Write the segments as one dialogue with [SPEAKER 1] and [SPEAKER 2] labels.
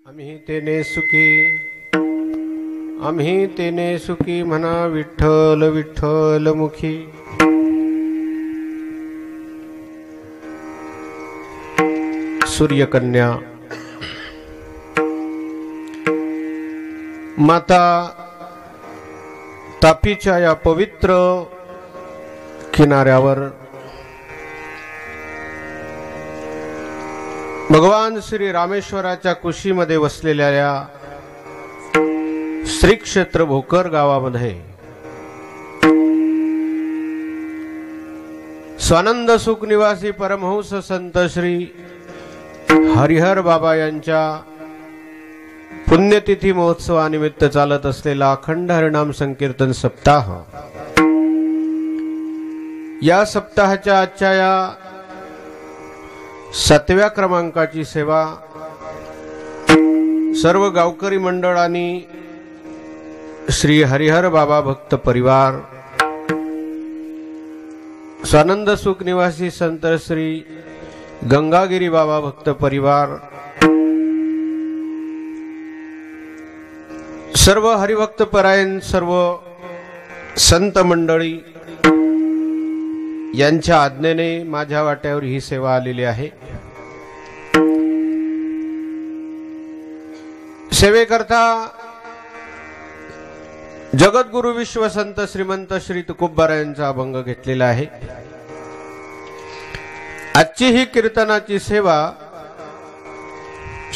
[SPEAKER 1] आम्ही तेने सुखी म्हणा विठ्ठल विठ्ठल मुखी। सूर्यकन्या माता तापीच्या या पवित्र किनाऱ्यावर भगवान श्री रामेश्वराच्या कुशीमध्ये वसलेल्या श्री क्षेत्र भोकर गावामध्ये स्वानंद सुख निवासी परमहंस संत श्री हरिहर बाबा यांच्या पुण्यतिथी महोत्सवानिमित्त चालत असलेला अखंड हरिनाम संकीर्तन सप्ताह, या सप्ताहाच्या आजच्या या 7व्या क्रमांकाची सेवा सर्व गावकरी मंडळ आणि श्री हरिहर बाबा भक्त परिवार, स्वानंद सुख निवासी संत श्री गंगागिरी बाबा भक्त परिवार, सर्व हरिभक्त परायण सर्व संत मंडळी यांच्या आज्ञेने माझ्या वाट्यावर ही सेवा आलेली आहे। सेवेकरता जगद्गुरु विश्व संत श्रीमंत श्री तुकोबा यांचा अभंग घेतलेला आहे। आजची ही कीर्तनाची सेवा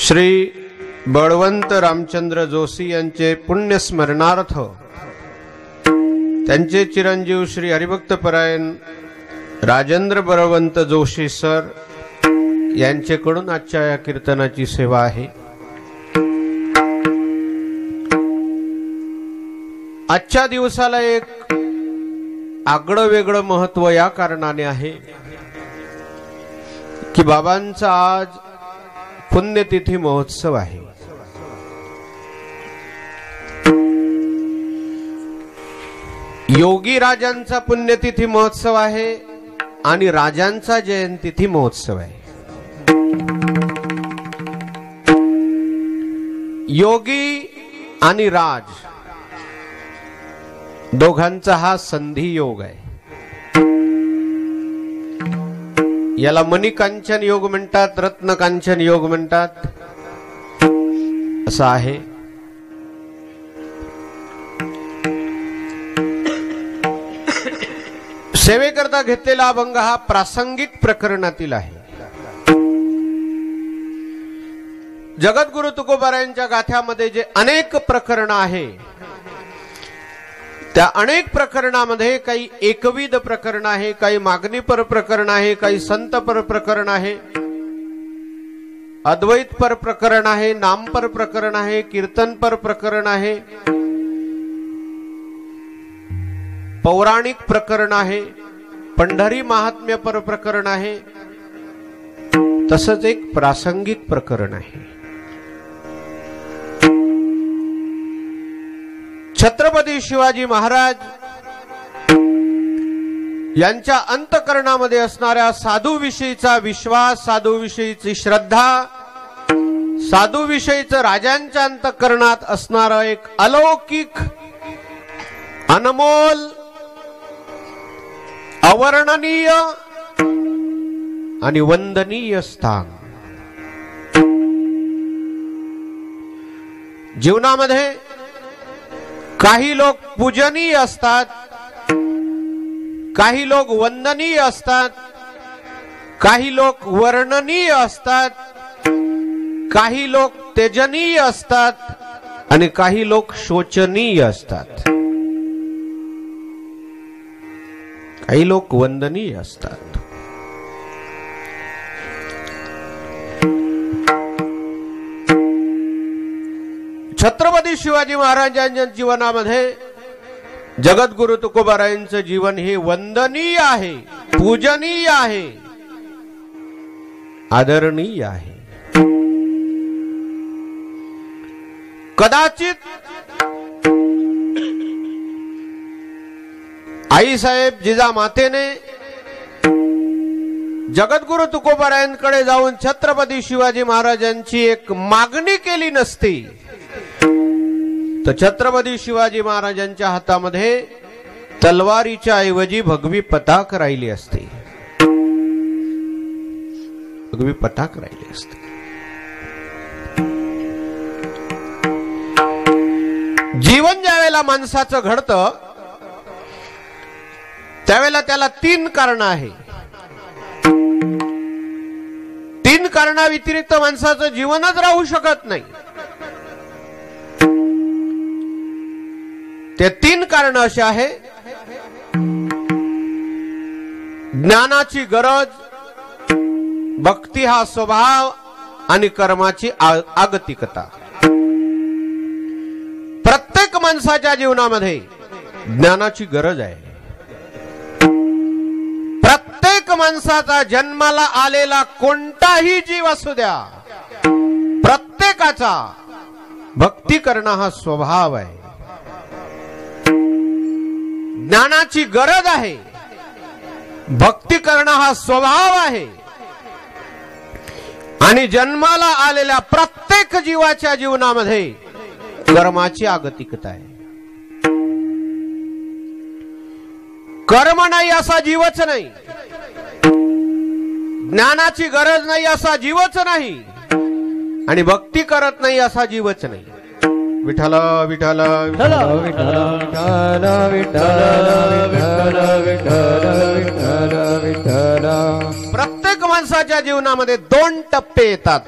[SPEAKER 1] श्री बळवंत रामचंद्र जोशी यांचे पुण्य स्मरणार्थ त्यांचे चिरंजीव श्री हरिभक्त परायण राजेंद्र बळवंत जोशी सर यांच्याकडून आजच्या या कीर्तनाची सेवा आहे। आजच्या दिवसाला एक आगळं वेगळं महत्व या कारणाने आहे की बाबांचा आज पुण्यतिथी महोत्सव आहे। योगी राजांचा पुण्यतिथी महोत्सव आहे आणि राजांचा जयंतिथी महोत्सव आहे। योगी आणि राज दोघांचा हा संधी योग आहे। याला मणिकांचन योग म्हणतात, रत्नकांचन योग म्हणतात, असं आहे। सेवेकरता घेतलेला अभंग हा प्रासंगिक प्रकरणातील आहे। जगद्गुरु तुकोबारायांच्या गाथ्यामध्ये जे अनेक प्रकरण आहे, त्या अनेक प्रकरणामध्ये काही एकविध प्रकरण आहे, काही मागणीपर प्रकरण आहे, काही संतपर प्रकरण आहे, अद्वैतपर प्रकरण आहे, नामपर प्रकरण आहे, कीर्तनपर प्रकरण आहे, पौराणिक प्रकरण आहे, पंढरी महात्म्यपर प्रकरण आहे, तसंच एक प्रासंगिक प्रकरण आहे। छत्रपती शिवाजी महाराज यांच्या अंतःकरणामध्ये असणाऱ्या साधूविषयीचा विश्वास, साधूविषयीची श्रद्धा, साधूविषयीचं राजांच्या अंतःकरणात असणारं एक अलौकिक, अनमोल, अवर्णनीय आणि वंदनीय स्थान। जीवनामध्ये काही लोक पूजनीय असतात, काही लोक वंदनीय असतात, काही लोक वर्णनीय असतात, काही लोक तेजनीय असतात आणि काही लोक शोचनीय असतात, काही लोक वंदनीय असतात। छत्रपती शिवाजी महाराजांच्या जीवनामध्ये जगद्गुरु तुकोबारायांचं जीवन हे वंदनीय आहे, पूजनीय आहे, आदरणीय आहे। कदाचित आई साहेब जिजामातेने जगद्गुरु तुकोबारायांकडे जाऊन छत्रपती शिवाजी महाराजांची एक मागणी केली नसती तर छत्रपती शिवाजी महाराजांच्या हातामध्ये तलवारीच्या ऐवजी भगवी पताक राहिली असती. भगवी पताक राहिली असती. जीवन ज्यावेळेला माणसाचं घडतं त्यावेळेला त्याला 3 कारण आहे. 3 कारणाव्यतिरिक्त माणसाचं जीवनच राहू शकत नाही. ते 3 कारण असे आहे. ज्ञानाची गरज, भक्ती हा स्वभाव आणि कर्माची आगतिकता. प्रत्येक माणसाच्या जीवनामध्ये ज्ञानाची गरज आहे. प्रत्येक माणसाचा जन्माला आलेला कोणताही जीव असू द्या, प्रत्येकाचा भक्ती करणं हा स्वभाव आहे. ज्ञानाची गरज आहे, भक्ती करणं हा स्वभाव आहे. आणि जन्माला आलेल्या प्रत्येक जीवाच्या जीवनामध्ये कर्माची आगतिकता आहे. कर्म नाही असा जीवच नाही, ज्ञानाची गरज नाही असा जीवच नाही, आणि भक्ती करत नाही असा जीवच नाही. विठ्ठल विठ्ठल विठ्ठल विठ्ठल विठ्ठल विठ्ठल विठ्ठल. प्रत्येक माणसाच्या जीवनामध्ये 2 टप्पे येतात,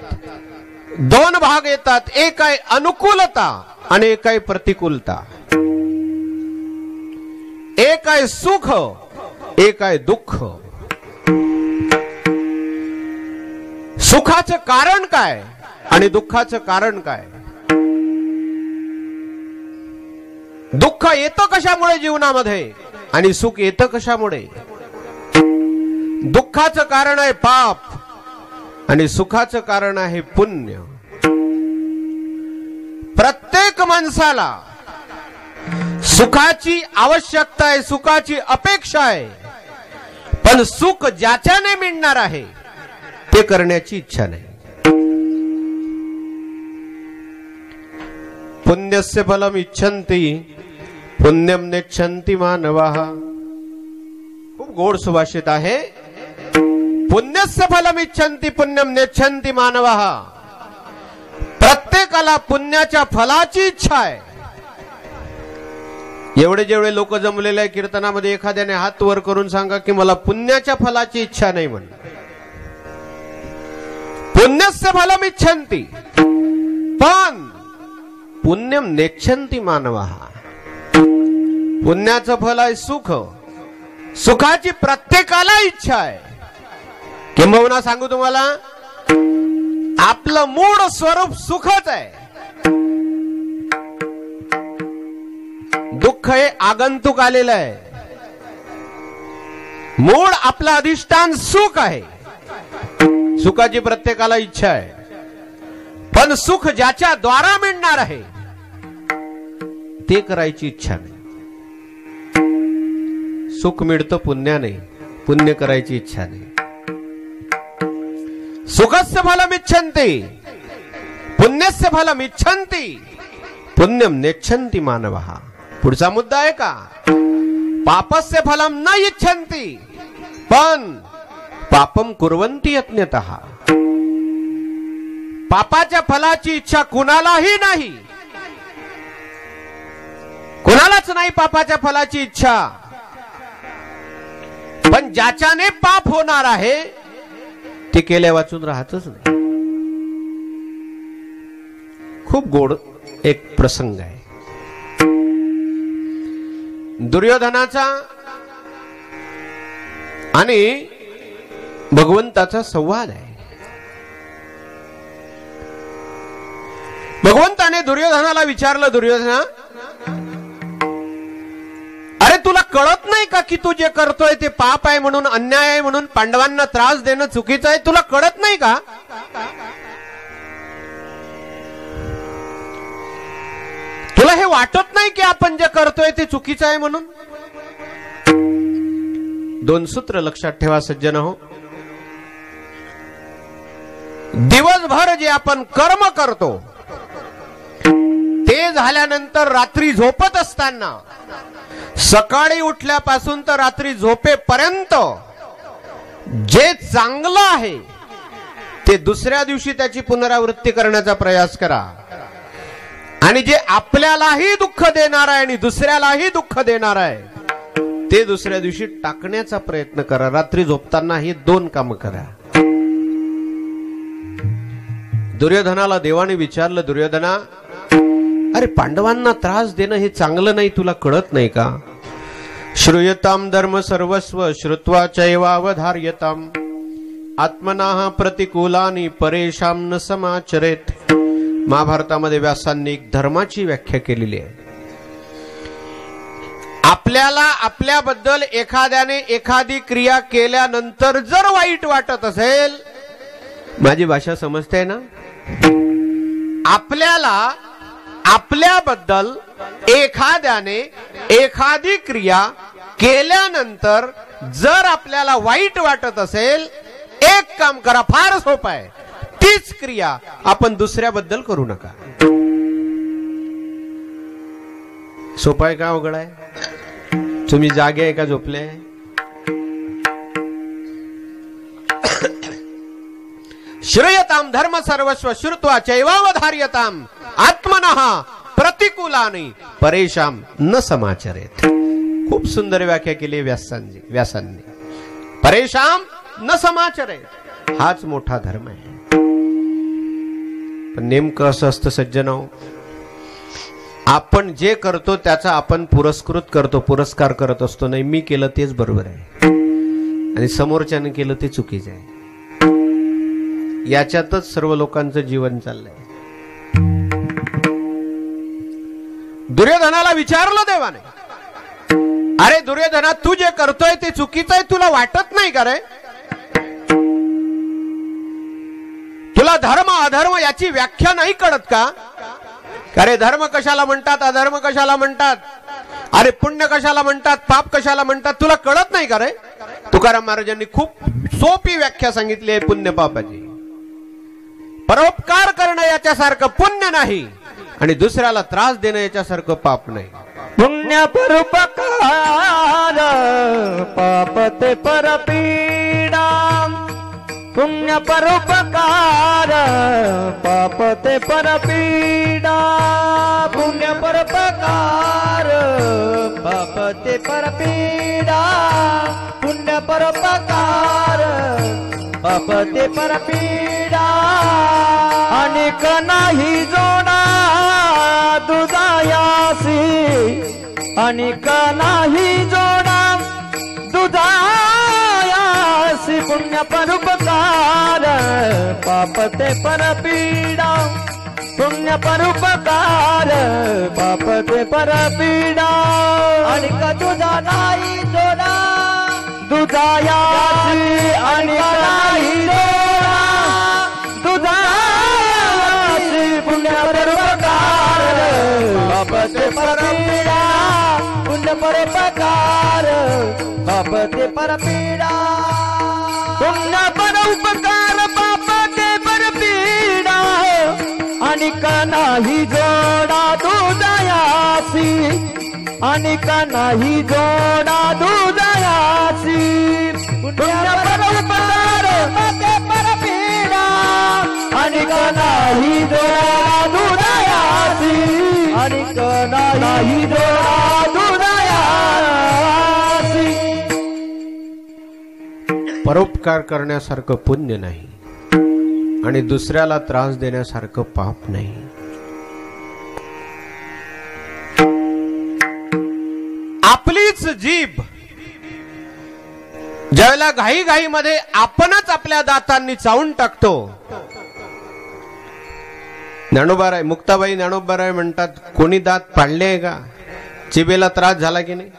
[SPEAKER 1] 2 भाग येतात. एक आहे अनुकूलता आणि एक आहे प्रतिकूलता. एक आहे सुख, एक आहे दुःख. सुखाचं कारण काय आणि दुःखाचं कारण काय? दुःख येतं कशामुळे जीवनामध्ये आणि सुख येतं कशामुळे? दुःखाचं कारण आहे पाप आणि सुखाचं कारण आहे पुण्य. प्रत्येक माणसाला सुखाची आवश्यकता आहे, सुखाची अपेक्षा आहे, पण सुख ज्याच्याने मिळणार आहे ते करण्याची इच्छा नाही. पुण्यस्य फलम इच्छन्ति पुण्यम नेच्छन्ति मानवाः. खूप गोड सुभाषित आहे. पुण्यस्य फलम इच्छन्ति पुण्यम नेच्छन्ति मानवाः. प्रत्येकाला पुण्याच्या फलाची इच्छा आहे. एवढे जेवढे लोक जमलेले आहे कीर्तनामध्ये एखाद्याने हात वर करून सांगा की मला पुण्याच्या फलाची इच्छा नाही म्हणून. पुण्यस्य फलम इच्छन्ति, पण पुण्यम नेच्छन्ति मानवाः. पुण्याचं फल आहे सुख. सुखाची प्रत्येकाला इच्छा आहे. किंबहुना सांगू तुम्हाला, आपलं मूळ स्वरूप सुखच आहे. दुःख हे आगंतुक आलेलं आहे. मूळ आपलं अधिष्ठान सुख आहे. सुखाची प्रत्येकाला इच्छा आहे, पण सुख ज्याच्या द्वारा मिळणार आहे ते करायची इच्छा नाही. सुख मिळतं पुण्याने, पुण्य करायची इच्छा नाही. सुखस्य फलम इच्छन्ति पुण्यस्य फलम इच्छन्ति पुण्यम नेच्छन्ति मानवः. पुढचा मुद्दा आहे का? पापस्य फलम न इच्छन्ति पण पापम कुर्वन्ति यत्नतः. पापाच्या फलाची इच्छा कुणालाही नाही, कुणालाच नाही पापाच्या फलाची इच्छा. पण ज्याच्याने पाप होणार आहे ते केल्या वाचून राहतच नाही. खूप गोड एक प्रसंग आहे. दुर्योधनाचा आणि भगवंताचा संवाद आहे. भगवंताने दुर्योधनाला विचारलं, दुर्योधना, अरे तुला कळत नाही का की तू जे करतोय ते पाप आहे म्हणून, अन्याय आहे म्हणून, पांडवांना त्रास देणं चुकीचं आहे? तुला कळत नाही का? तुला हे वाटत नाही की आपण जे करतोय ते चुकीचं आहे म्हणून? 2 सूत्र लक्षात ठेवा सज्जन हो. दिवसभर जे आपण कर्म करतो ते झाल्यानंतर रात्री झोपत असताना सकाळी उठल्यापासून तर रात्री झोपेपर्यंत जे चांगलं आहे ते दुसऱ्या दिवशी त्याची पुनरावृत्ती करण्याचा प्रयास करा आणि जे आपल्यालाही दुःख देणार आहे आणि दुसऱ्यालाही दुःख देणार आहे ते दुसऱ्या दिवशी टाकण्याचा प्रयत्न करा. रात्री झोपताना ही 2 कामं करा. दुर्योधनाला देवाने विचारलं, दुर्योधना, अरे पांडवांना त्रास देणं हे चांगलं नाही, तुला कळत नाही का? श्रूयताम धर्म सर्वस्व श्रुत्वा चैवावधार्यताम आत्मनाः प्रतिकूलानि परेशाम न समाचरेत. महाभारतामध्ये व्यासांनी धर्माची व्याख्या केलेली आहे. आपल्याला आपल्याबद्दल एखाद्याने एखादी क्रिया केल्यानंतर जर वाईट वाटत असेल, माझी भाषा समजते ना, आपल्याला आपल्याबद्दल एखाद्याने एखादी क्रिया केल्यानंतर जर आपल्याला वाईट वाटत असेल, एक काम करा, फार सोपं आहे. तीच क्रिया आपण दुसऱ्याबद्दल करू नका. सोपं आहे का अवघड आहे? तुम्ही जागे आहे का झोपले? श्रेयताम धर्म सर्वस्व श्रुत्वा चैवावधार्यताम आत्मनः प्रतिकूलानि परेशाम न समाचरेत. खूप सुंदर व्याख्या केली व्यासांनी. परेशाम न समाचरेत हाच मोठा धर्म आहे. पण नेमकं असं असतं सज्जनो, आपण जे करतो त्याचा आपण पुरस्कार करत असतो. नाही, मी केलं तेच बरोबर आहे आणि समोरच्याने केलं ते चुकीचं आहे. याच्यातच सर्व लोकांचं जीवन चाललंय. दुर्योधनाला विचारलं देवाने, अरे दुर्योधना, तू जे करतोय ते चुकीचं आहे, तुला वाटत नाही का रे? तुला धर्म अधर्म याची व्याख्या नाही कळत का? अरे धर्म कशाला म्हणतात, अधर्म कशाला म्हणतात, अरे पुण्य कशाला म्हणतात, पाप कशाला म्हणतात, तुला कळत नाही का रे? तुकाराम महाराजांनी खूप सोपी व्याख्या सांगितली आहे पुण्य पापाची. परोपकार करणं याच्यासारखं पुण्य नाही आणि दुसऱ्याला त्रास देणं याच्यासारखं पाप नाही.
[SPEAKER 2] पुण्य परोपकार पाप ते परपीडा. पुण्य परोपकार पाप ते परपीडा. पुण्य परोपकार पाप ते परपीडा. पुण्य परोपकार पाप ते परपीडा. अनेक नाही जोडा दुधायासी. अनेक नाही जोडा दुधायासी. पुण्य परोपकार पाप ते परपीडा. पुण्य परोपकार पाप ते परपीडा. अनेक तुझा नाही जोडा दुधायासी. अनेक नाही जोडा दुधायासी. पुण्य परोपकार पाप ते परपीडा. पुण्य परोपकार पाप ते परपीडा. पुण्य परोपकार पाप ते परपीडा. अनेक नाही जोडा दुधायासी. अनेक नाही जोडा दुधायासी. पुण्य परोपकार पाप ते परपीडा. अनेक नाही जोडा दुधायासी. अनेक नाही जोडा दुधायासी.
[SPEAKER 1] परोपकार करण्यासारखं पुण्य नाही आणि दुसऱ्याला त्रास देण्यासारखं पाप नाही. आपलीच जीभ ज्यावेळेला घाईघाईमध्ये आपणच आपल्या दातांनी चावून टाकतो. ज्ञानोबाराय मुक्ताबाई ज्ञानोबाराय म्हणतात, कोणी दात पाडले का? जिभेला त्रास झाला की नाही?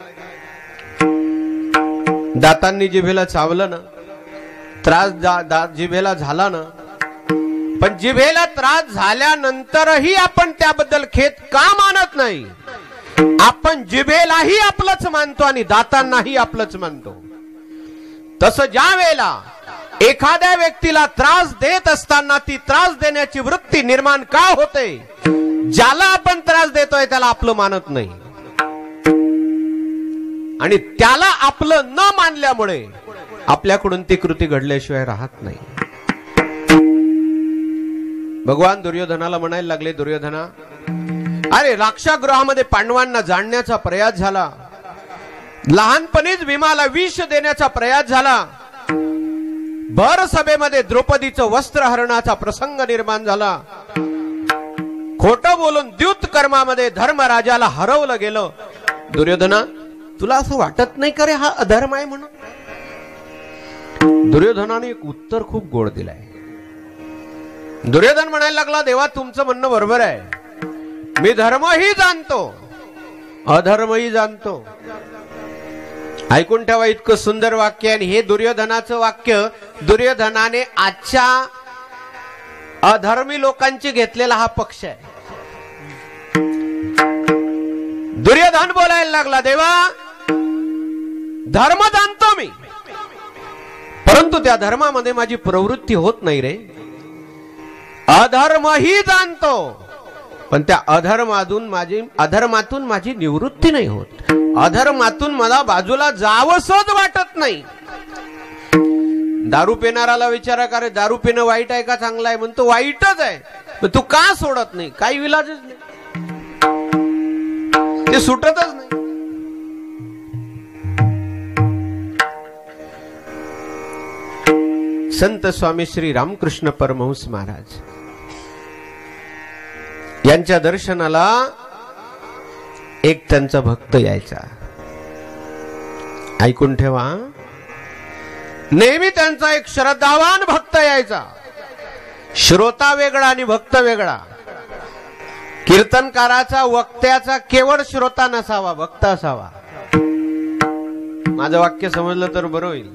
[SPEAKER 1] दातांनी जिभेला चावलं ना, त्रास जिभेला झाला ना, पण जिभेला त्रास झाल्यानंतरही आपण त्याबद्दल खेद का मानत नाही? आपण जिभेलाही आपलंच मानतो आणि दातांनाही आपलंच मानतो. तसं ज्या वेळेला एखाद्या व्यक्तीला त्रास देत असताना ती त्रास देण्याची वृत्ती निर्माण का होते? ज्याला आपण त्रास देतोय त्याला आपलं मानत नाही आणि त्याला आपलं न मानल्यामुळे आपल्याकडून ती कृती घडल्याशिवाय राहत नाही. भगवान दुर्योधनाला म्हणायला लागले, दुर्योधना, अरे राक्षागृहामध्ये पांडवांना जाणण्याचा प्रयास झाला, लहानपणीच भीमाला विष देण्याचा प्रयास झाला, भर सभेमध्ये द्रौपदीचं वस्त्र हरणाचा प्रसंग निर्माण झाला, खोटं बोलून द्युत कर्मामध्ये धर्मराजाला हरवलं गेलं. दुर्योधना, तुला असं वाटत नाही का रे हा अधर्म आहे म्हणून? दुर्योधनाने एक उत्तर खूप गोड दिलंय. दुर्योधन म्हणायला लागला, देवा तुमचं म्हणणं बरोबर आहे, मी धर्मही जाणतो अधर्मही जाणतो. ऐकून ठेवा, इतकं सुंदर वाक्य. आणि हे दुर्योधनाचं वाक्य दुर्योधनाने आजच्या अधर्मी लोकांची घेतलेला हा पक्ष आहे. दुर्योधन बोलायला लागला, देवा धर्म जाणतो मी, परंतु त्या धर्मामध्ये माझी प्रवृत्ती होत नाही रे. अधर्मही जाणतो, पण त्या अधर्मातून माझी निवृत्ती नाही होत. अधर्मातून मला बाजूला जावंसच वाटत नाही. दारू पिणाराला विचारा, का रे दारू पिणं वाईट आहे का चांगलं आहे? म्हणतो वाईटच आहे. पण तू का सोडत नाही? काही विलाजच नाही, ते सुटतच नाही. संत स्वामी श्री रामकृष्ण परमहंस महाराज यांच्या दर्शनाला एक त्यांचा भक्त यायचा. ऐकून ठेवा, नेहमी त्यांचा एक श्रद्धावान भक्त यायचा. श्रोता वेगळा आणि भक्त वेगळा. कीर्तनकाराचा वक्त्याचा केवळ श्रोता नसावा, भक्त असावा. माझं वाक्य समजलं तर बरं होईल,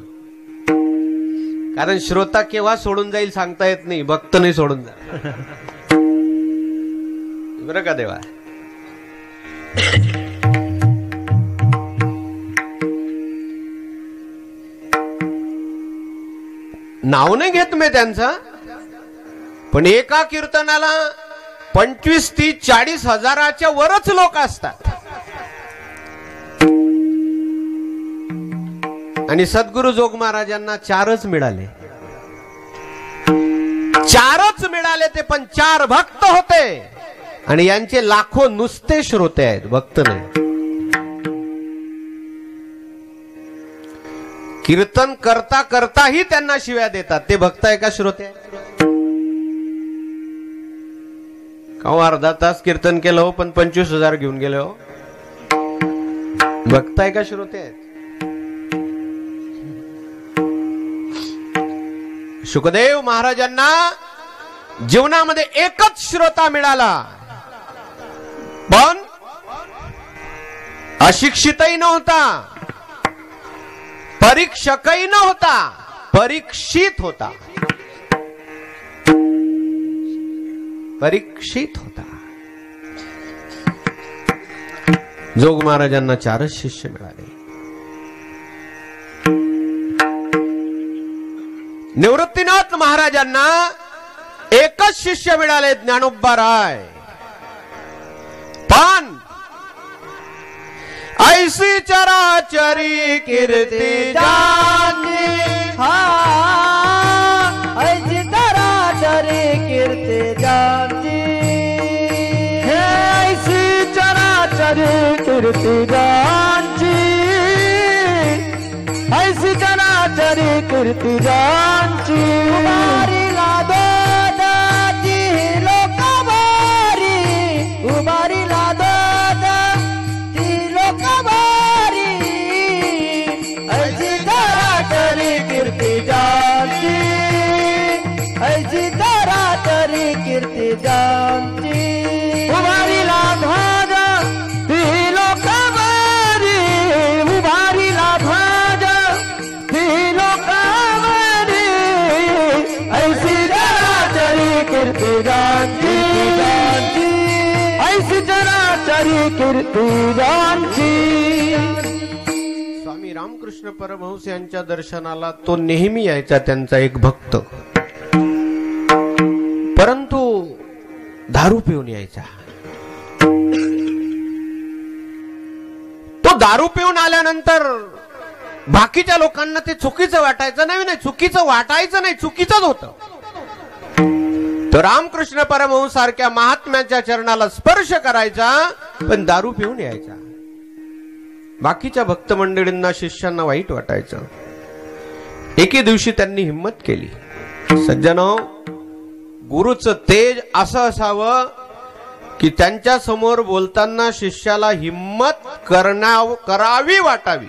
[SPEAKER 1] कारण श्रोता केव्हा सोडून जाईल सांगता येत नाही, भक्त नाही सोडून जाईल. बरं का देवा? नाव नाही घेत मी त्यांचा, पण एका कीर्तनाला 25, 30, 40 हजाराच्या वरच लोक असतात. आणि सद्गुरु जोग महाराजांना 4च मिळाले. 4च मिळाले ते, पण 4 भक्त होते. आणि यांचे लाखो नुसते श्रोते आहेत, भक्त नाही. कीर्तन करता करताही त्यांना शिव्या देतात. ते भक्त आहे का श्रोते आहे? का अर्धा तास कीर्तन केलं हो, पण 25,000 घेऊन गेले हो. भक्त आहे का श्रोते आहेत? शुकदेव महाराजांना जीवनामध्ये एकच श्रोता मिळाला, पण अशिक्षितही नव्हता, परीक्षकही नव्हता, परीक्षित होता. परीक्षित होता. जोग महाराजांना 4च शिष्य मिळाले. निवृत्तीनाथ महाराजांना एकच शिष्य मिळाले, ज्ञानोबा राय. पण ऐसी चराचरी कीर्ती जानी,
[SPEAKER 2] ऐसी चराचरी कीर्ती जानी, ऐसी चराचरी कीर्ती जानी, ऐसी चराचरी कीर्ती जानी. उभारी लादो दाती लोक भारी, उभारी लादो दाती लोक भारी, ऐसी चराचरी कीर्ती जानी, ऐसी चराचरी कीर्ती जानी. उभारी लादो दाती लोक भारी, उभारी लादो कीर्ती जानी, ऐसी चराचरी कीर्ती जानी.
[SPEAKER 1] स्वामी की रामकृष्ण परमहंस यांच्या दर्शनाला तो नेहमी यायचा, त्यांचा एक भक्त, परंतु दारू पिऊन यायचा. तो दारू पिऊन आल्यानंतर बाकीच्या लोकांना ते चुकीचं वाटायचं नाही, चुकीचं वाटायचं नाही, चुकीचंच होतं. तो रामकृष्ण परमहंस सारख्या महात्म्याच्या चरणाला स्पर्श करायचा, पण दारू पिऊन यायचा. बाकीच्या भक्त मंडळींना, शिष्यांना वाईट वाटायचं. एके दिवशी त्यांनी हिम्मत केली, सज्जनो, गुरुचं तेज असं असावं की त्यांच्या समोर बोलताना शिष्याला हिम्मत करावी वाटावी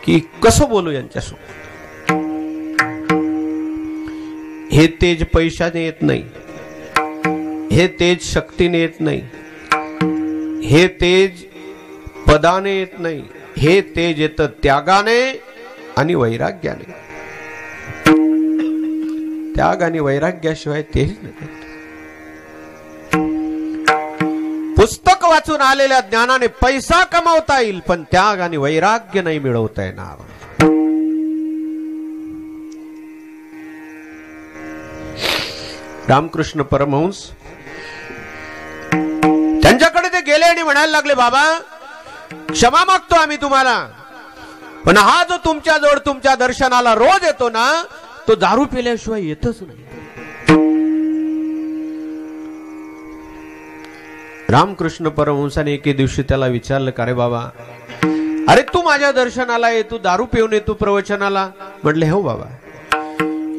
[SPEAKER 1] की कसं बोलू यांच्यासोबत. हे तेज पैशाने येत नाही, हे तेज शक्तीने येत नाही, हे तेज पदाने येत नाही, हे तेज येतं त्यागाने आणि वैराग्याने. त्याग आणि वैराग्याशिवाय तेज नाही. पुस्तक वाचून आलेल्या ज्ञानाने पैसा कमावता येईल, पण त्याग आणि वैराग्य नाही मिळवता येणार. रामकृष्ण परमहंस त्यांच्याकडे ते गेले आणि म्हणायला लागले, बाबा क्षमा मागतो आम्ही तुम्हाला, पण हा जो तुमच्या जवळ तुमच्या दर्शनाला रोज येतो ना, तो दारू पिल्याशिवाय येतच नाही. रामकृष्ण परमहंसाने एके दिवशी त्याला विचारलं, का रे बाबा, अरे तू माझ्या दर्शनाला ये, तू दारू पिऊन ये, तू प्रवचनाला. म्हटले, हो बाबा,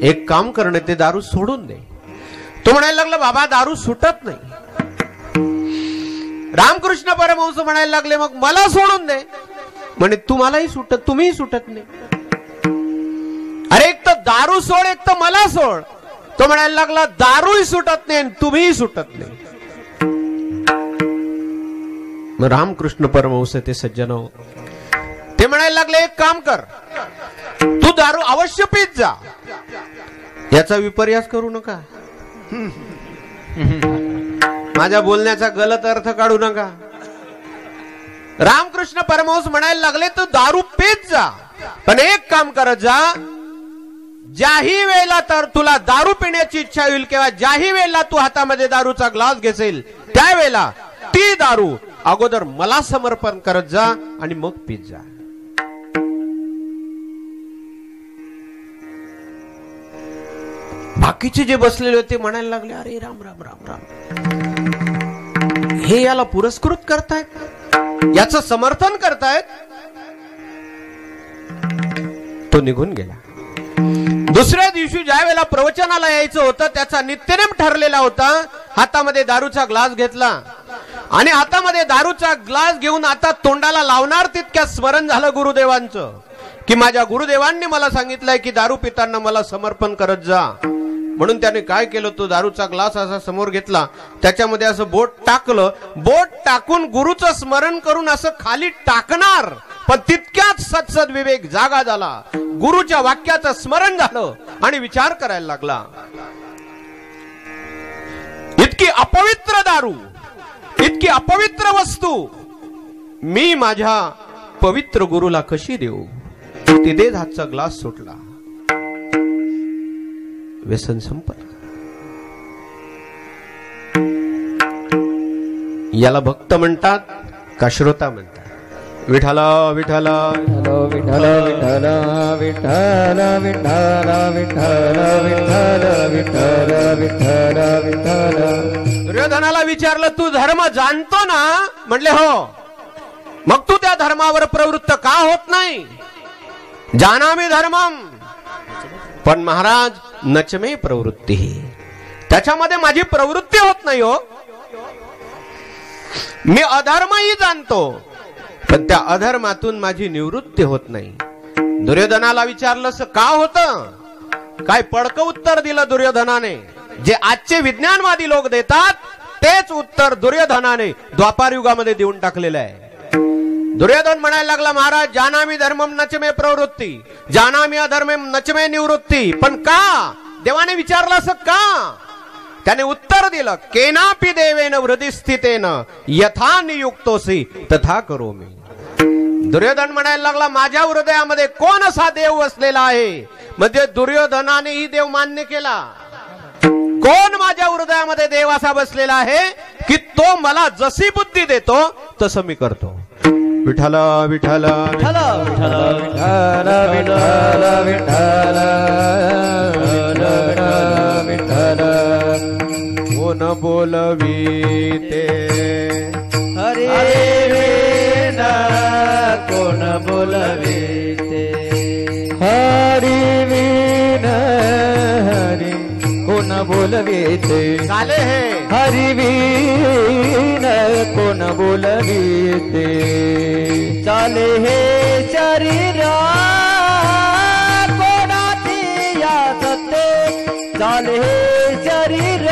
[SPEAKER 1] एक काम करणे, ते दारू सोडून दे. तो म्हणायला लागला, बाबा दारू सुटत नाही. रामकृष्ण परमहंस म्हणायला लागले, मग मला सोडून दे. म्हणे तुम्हालाही सुटत, तुम्हीही सुटत नाही. अरे एक तर दारू सोड, एक तर मला सोड. तो म्हणायला लागला, दारूही सुटत नाही आणि तुम्हीही सुटत नाही. मग रामकृष्ण परमहंस ते सज्जन ते म्हणायला लागले, एक काम कर, तू दारू अवश्य पीत जा, याचा विपर्यास करू नका. माझ्या बोलण्याचा गलत अर्थ काढू नका. रामकृष्ण परमहंस म्हणायला लागले, तू दारू पीत जा, पण एक काम करत जा, ज्याही वेळेला तर तुला दारू पिण्याची इच्छा होईल किंवा ज्याही वेळेला तू हातामध्ये दारूचा ग्लास घेसेल, त्यावेळेला ती दारू अगोदर मला समर्पण करत जा आणि मग पीत जा. बाकीचे जे बसलेले होते म्हणायला लागले, अरे राम राम राम राम, हे याला पुरस्कृत करतायत, याचं समर्थन करतायत. तो निघून गेला. दुसऱ्या दिवशी ज्या वेळेला प्रवचनाला यायचं होतं, त्याचा नित्यनेम ठरलेला होता. हातामध्ये दारूचा ग्लास घेतला आणि हातामध्ये दारूचा ग्लास घेऊन आता तोंडाला लावणार तितक्या स्मरण झालं गुरुदेवांचं, की माझ्या गुरुदेवांनी मला सांगितलंय की दारू पिताना मला समर्पण करत जा. म्हणून त्याने काय केलं, तो दारूचा ग्लास असा समोर घेतला, त्याच्यामध्ये असं बोट टाकलं, बोट टाकून गुरुचं स्मरण करून असं खाली टाकणार, पण तितक्याच सत्सद विवेक जागा झाला. गुरुच्या वाक्याचं स्मरण झालं आणि विचार करायला लागला, इतकी अपवित्र दारू, इतकी अपवित्र वस्तू मी माझ्या पवित्र गुरुला कशी देऊ. तिथेच हातचा ग्लास सुटला, व्यसन संपलं. याला भक्त म्हणतात का श्रोता म्हणतात? विठ्ठला विठ्ठला
[SPEAKER 2] विठ्ठला विठ्ठला विठ्ठला विठ्ठला विठ्ठला विठ्ठला विठ्ठला विठ्ठला विठ्ठला.
[SPEAKER 1] दुर्योधनाला विचारलं, तू धर्म जाणतो ना? म्हटले हो. मग तू त्या धर्मावर प्रवृत्त का होत नाही? जानामि धर्मम, पण महाराज नचमे प्रवृत्ती, त्याच्यामध्ये माझी प्रवृत्ती होत नाही हो. मी अधर्मही जाणतो, पण त्या अधर्मातून माझी निवृत्ती होत नाही. दुर्योधनाला विचारलं का होतं? काय पडकं उत्तर दिलं दुर्योधनाने. जे आजचे विज्ञानवादी लोक देतात तेच उत्तर दुर्योधनाने द्वापार युगामध्ये देऊन टाकलेलं आहे. दुर्योधन म्हणायला लागला, महाराज जानामि धर्मम नचमे प्रवृत्ती, जानामि अधर्मम नचमे निवृत्ती. पण का? देवाने विचारलं असं का? त्याने उत्तर दिलं, केनापि देवेन हृदि स्थितेन यथा नियुक्तोसी तथा करोमि. दुर्योधन म्हणायला लागला माझ्या हृदयामध्ये कोण असा देव वसलेला आहे. म्हणजे दुर्योधनानेही देव मान्य केला. कोण माझ्या हृदयामध्ये देव असा बसलेला आहे की तो मला जशी बुद्धी देतो तसं मी करतो. विठ्ठल विठ्ठल विठ्ठल विठ्ठल विठ्ठल विठ्ठल कोण बोलवीते
[SPEAKER 2] हरी वीण कोण बोलवीते हरी वीण हरी कोण बोलवीते
[SPEAKER 1] झाले हे
[SPEAKER 2] हरी वीण कोण बोलवीते चाले हे शरीर कोणाची याचते चाले हे शरीर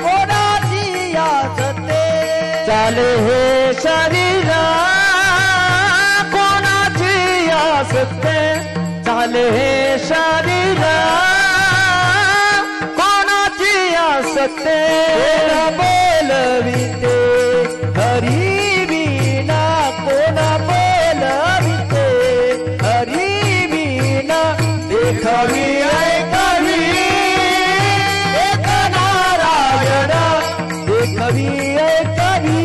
[SPEAKER 2] कोणाची याचते चाले हे शरीर कोणाची याचते चाले हे शरीर कोणाची याचते बोलविते हरी वीणा कोण बोलविते हरी वीणा देखवी ऐकवी एक नारायण देखवी ऐकवी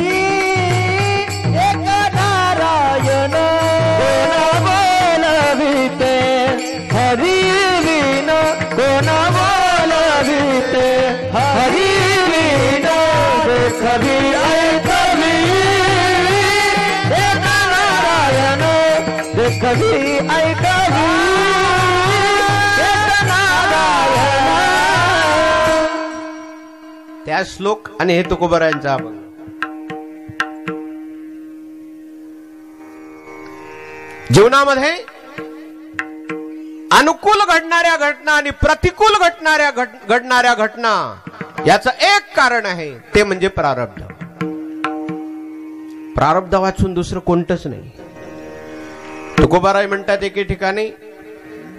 [SPEAKER 2] एक नारायण कोण बोलविते हरी वीणा कोण बोलविते हरी वीणा देखवी ऐकवी एक नारायण देखवी ऐकवी एक नारायण.
[SPEAKER 1] त्या श्लोक आणि हे तुकोबरायांचा अभंग. जीवनामध्ये अनुकूल घडणाऱ्या घटना आणि प्रतिकूल घडणाऱ्या घटना याचं एक कारण आहे ते म्हणजे प्रारब्ध. प्रारब्ध वाचून दुसरं कोणतंच नाही. तुकोबाराय म्हणतात एके ठिकाणी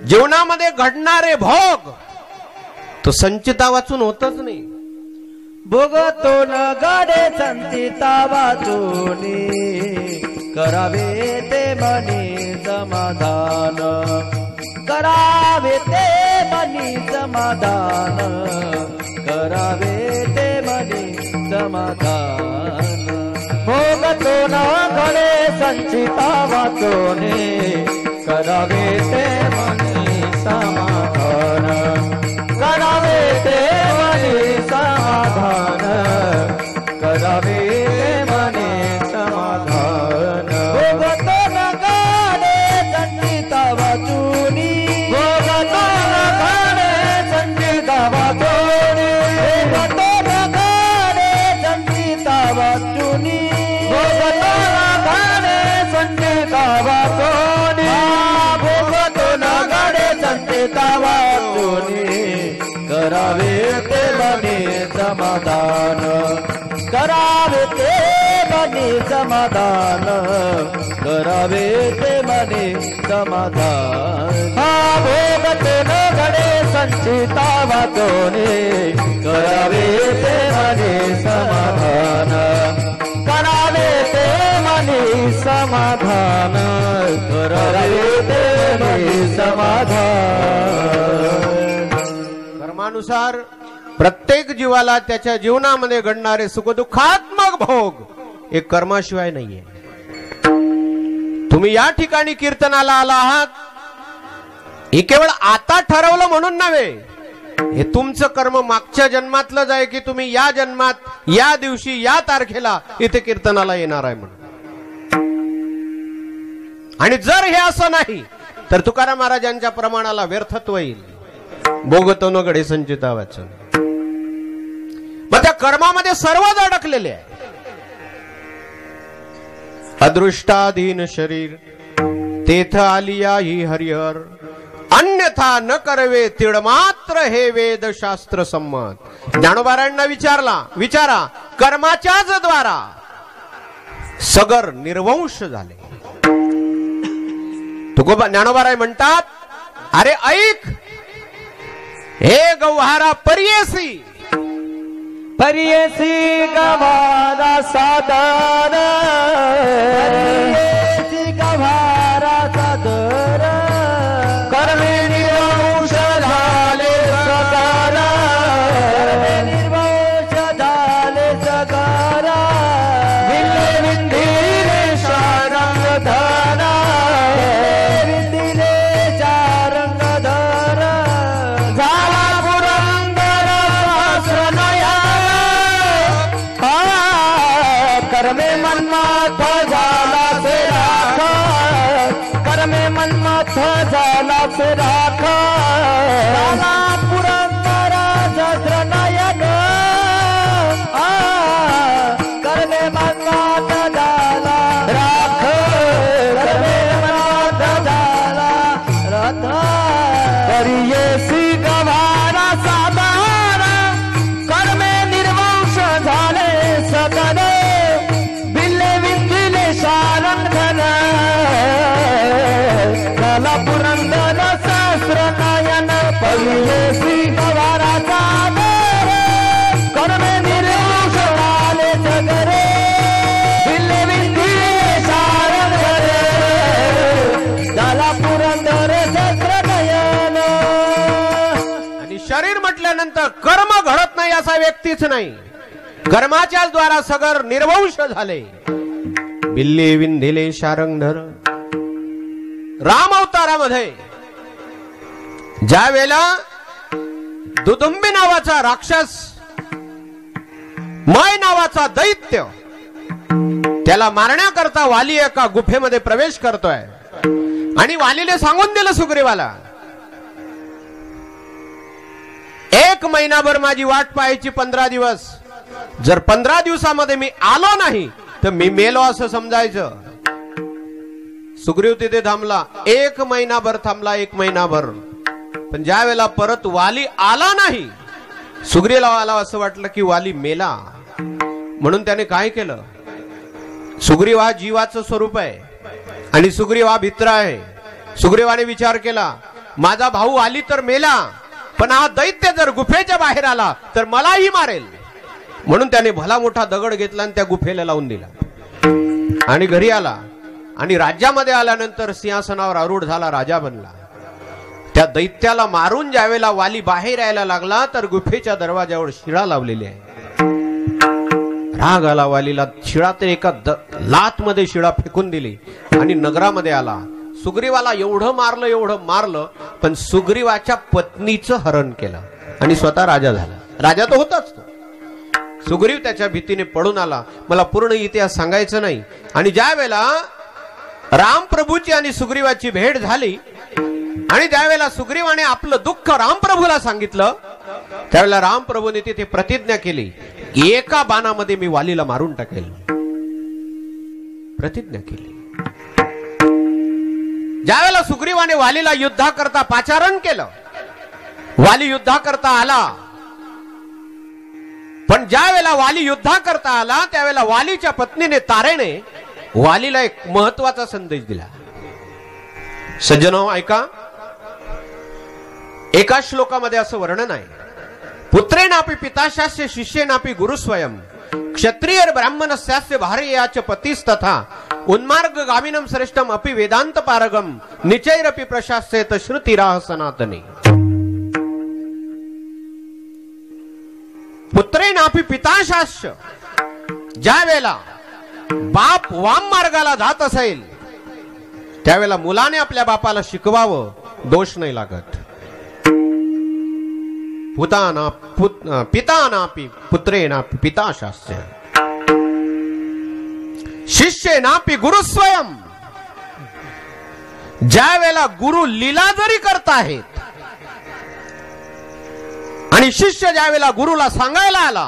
[SPEAKER 1] जीवनामध्ये घडणारे भोग तो संचिता वाचून होतच नाही.
[SPEAKER 2] भोगतो न गाडे संचिता वाचूनी करावे ते मनी समाधान करावे ते मनी समाधान करावे ते मनी समाधान. भोगतो न गणे संचिता वाचूनी करावे ते मनी समाधान करावे ते मनी समाधान करावे ते मनी समाधान. भोगतो न गाडे संचिता वाचूनी भोगतो न गाडे संचिता वाचूनी भोगतो न गाडे संचिता वाचूनी भोगतो न गाडे संचिता वाचूनी भोगतो न गाडे संचिता वाचूनी करावे ते मनी समाधान करावे ते मनी समाधान करावे ते मनी समाधान. हा भोगतो न घडे संचिता वाचूनी करावे ते मनी समाधान करावे ते मनी समाधान करावे ते मनी समाधान.
[SPEAKER 1] कर्मानुसार प्रत्येक जीवाला त्याच्या जीवनामध्ये घडणारे सुखदुःखात्मक भोग एक कर्माशिवाय नाहीये. तुम्ही या ठिकाणी कीर्तनाला आला आहात हे केवळ आता ठरवलं म्हणून नव्हे. हे तुमचं कर्म मागच्या जन्मातलंच आहे की तुम्ही या जन्मात या दिवशी या तारखेला इथे कीर्तनाला येणार आहे म्हणून. आणि जर हे असं नाही तर तुकाराम महाराजांच्या प्रमाणाला व्यर्थत्व येईल. भोगतो न गडे संचिता वाचून. मग त्या कर्मामध्ये सर्वच अडकलेले आहे. अदृष्टाधीन शरीर तेथ आलिया ही हरिहर अन्यथा न करवे तिड मात्र हे वेद शास्त्र संमत. ज्ञानोबारायांना विचारा कर्माच्याच द्वारा सगर निर्वंश झाले. तुकोबा ज्ञानोबाराय म्हणतात अरे ऐक हे गौहारा पर्येसी
[SPEAKER 2] पर्येसी गवारा साधन कर में मनमथ झाला से राख, कर में मनमथ झाला से राख, झाला पुरंदर जस्र नयन, कर में मनमथ झाला राख, कर में मनमथ झाला रथ, करिये सी गवारा साधारा, कर में निर्वंश झाले सदन, बिल्ले विंदिले शारंगन, झाला पुरंदर सहस्र नयन, करिये सी गवारा साधारा, कर में निर्वंश झाले सदन, बिल्ले विंदिले शारंगन, झाला पुरंदर सहस्र नयन.
[SPEAKER 1] आणि शरीर म्हटल्यानंतर कर्म घडत नाही असा व्यक्तीच नाही, कर्माच्याच द्वारा सगर निर्वंश झाले. बिल्ले विंधिले शारंगधर. राम अवतारामध्ये ज्या वेळेला दुदुंबी नावाचा राक्षस, मय नावाचा दैत्य, त्याला मारण्याकरता वाली एका गुफेमध्ये प्रवेश करतोय आणि वालीने सांगून दिलं सुग्रीवाला, 1 महिनाभर माझी वाट पाहायची, 15 दिवस. जर 15 दिवसामध्ये मी आलो नाही तर मी मेलो असं समजायचं. सुग्रीव तिथे थांबला, 1 महिनाभर थांबला, 1 महिनाभर. पण ज्या वेळेला परत वाली आला नाही, सुग्रीवाला असं वाटलं की वाली मेला. म्हणून त्याने काय केलं, सुग्रीव हा जीवाचं स्वरूप आहे आणि सुग्रीव हा भित्र आहे. सुग्रीवाने विचार केला, माझा भाऊ वाली तर मेला, पण हा दैत्य जर गुफेच्या बाहेर आला तर मलाही मारेल. म्हणून त्याने भला मोठा दगड घेतला आणि त्या गुफेला लावून दिला आणि घरी आला. आणि राज्यामध्ये आल्यानंतर सिंहासनावर आरूढ झाला, राजा बनला. त्या दैत्याला मारून ज्यावेळेला वाली बाहेर यायला लागला तर गुफेच्या दरवाजावर शिळा लावलेली आहे. राग आला वालीला, शिळा तर एका लात मध्ये शिळा फेकून दिली आणि नगरामध्ये आला. सुग्रीवाला एवढं मारलं, पण सुग्रीवाच्या पत्नीचं हरण केलं आणि स्वतः राजा झाला. राजा तो होताच तो. सुग्रीव त्याच्या भीतीने पडून आला. मला पूर्ण इतिहास सांगायचं नाही. आणि ज्या वेळेला रामप्रभूची आणि सुग्रीवाची भेट झाली आणि त्यावेळेला सुग्रीवाने आपलं दुःख रामप्रभूला सांगितलं, त्यावेळेला रामप्रभूने तिथे प्रतिज्ञा केली, एका बाणामध्ये मी वालीला मारून टाकेल. प्रतिज्ञा केली. ज्यावेळेला सुग्रीवाने वालीला युद्धाकरता पाचारण केलं, वाली युद्धाकरता आला. पण ज्या वेळेला वाली युद्धाकरता आला त्यावेळेला वालीच्या पत्नीने तारेने वालीला एक महत्वाचा संदेश दिला. सज्जनो ऐका, एका श्लोकामध्ये असं वर्णन आहे, पुत्रेनापि पिताशास्य शिष्येनापि गुरुस्वयं क्षत्रियर ब्राह्मणस्यास्य भार्ययाच पतिस्तथा उन्मार्ग गामिनं श्रेष्ठम अपि वेदांत पारगम निचैरपि प्रशास्येत श्रुतिराह सनातनी. पुत्रेनापि पिताशास्य, ज्या वेळेला बाप वाम मार्गाला जात असेल त्यावेळेला मुलाने आपल्या बापाला शिकवावं, दोष नाही लागत. पितानापि पुत्रेनापि पिताशास्य शिष्येनापि गुरुस्वयं, ज्या वेळेला गुरु लीला जरी करताहेत आणि शिष्य ज्या वेळेला गुरुला सांगायला आला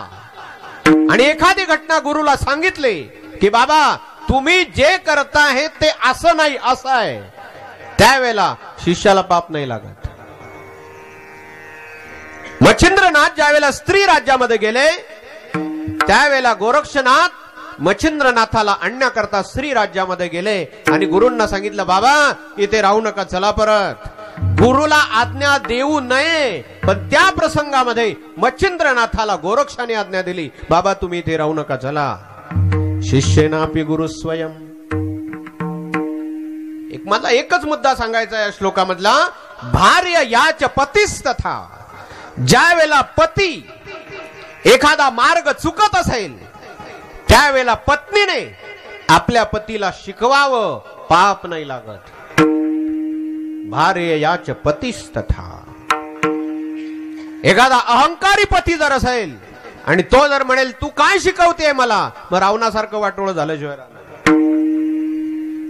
[SPEAKER 1] आणि एखादी घटना गुरुला सांगितली की बाबा तुम्ही जे करताय ते असं नाही, असं आहे, त्यावेळेला शिष्याला पाप नाही लागत. मच्छिंद्रनाथ ज्यावेळेला स्त्री राज्यामध्ये गेले त्यावेळेला गोरक्षनाथ मच्छिंद्रनाथाला आणण्याकरता स्त्री राज्यामध्ये गेले आणि गुरूंना सांगितलं, बाबा इथे राहू नका, चला परत. गुरुला आज्ञा देऊ नये, पण त्या प्रसंगामध्ये मच्छिंद्रनाथाला गोरक्षाने आज्ञा दिली, बाबा तुम्ही इथे राहू नका, चला. शिष्येनापि गुरुस्वयं. मला एकच मुद्दा सांगायचा आहे या श्लोकामधला, भार्य याच पतिस्तथा. ज्या वेळेला पती एखादा मार्ग चुकत असेल त्यावेळेला पत्नीने आपल्या पतीला शिकवावं, पाप नाही लागत. भार्य याच पतिस्तथा. एखादा अहंकारी पती जर असेल आणि तो जर म्हणेल तू काय शिकवतेय मला, मग रावणासारखं वाटोळं झाल्याशिवाय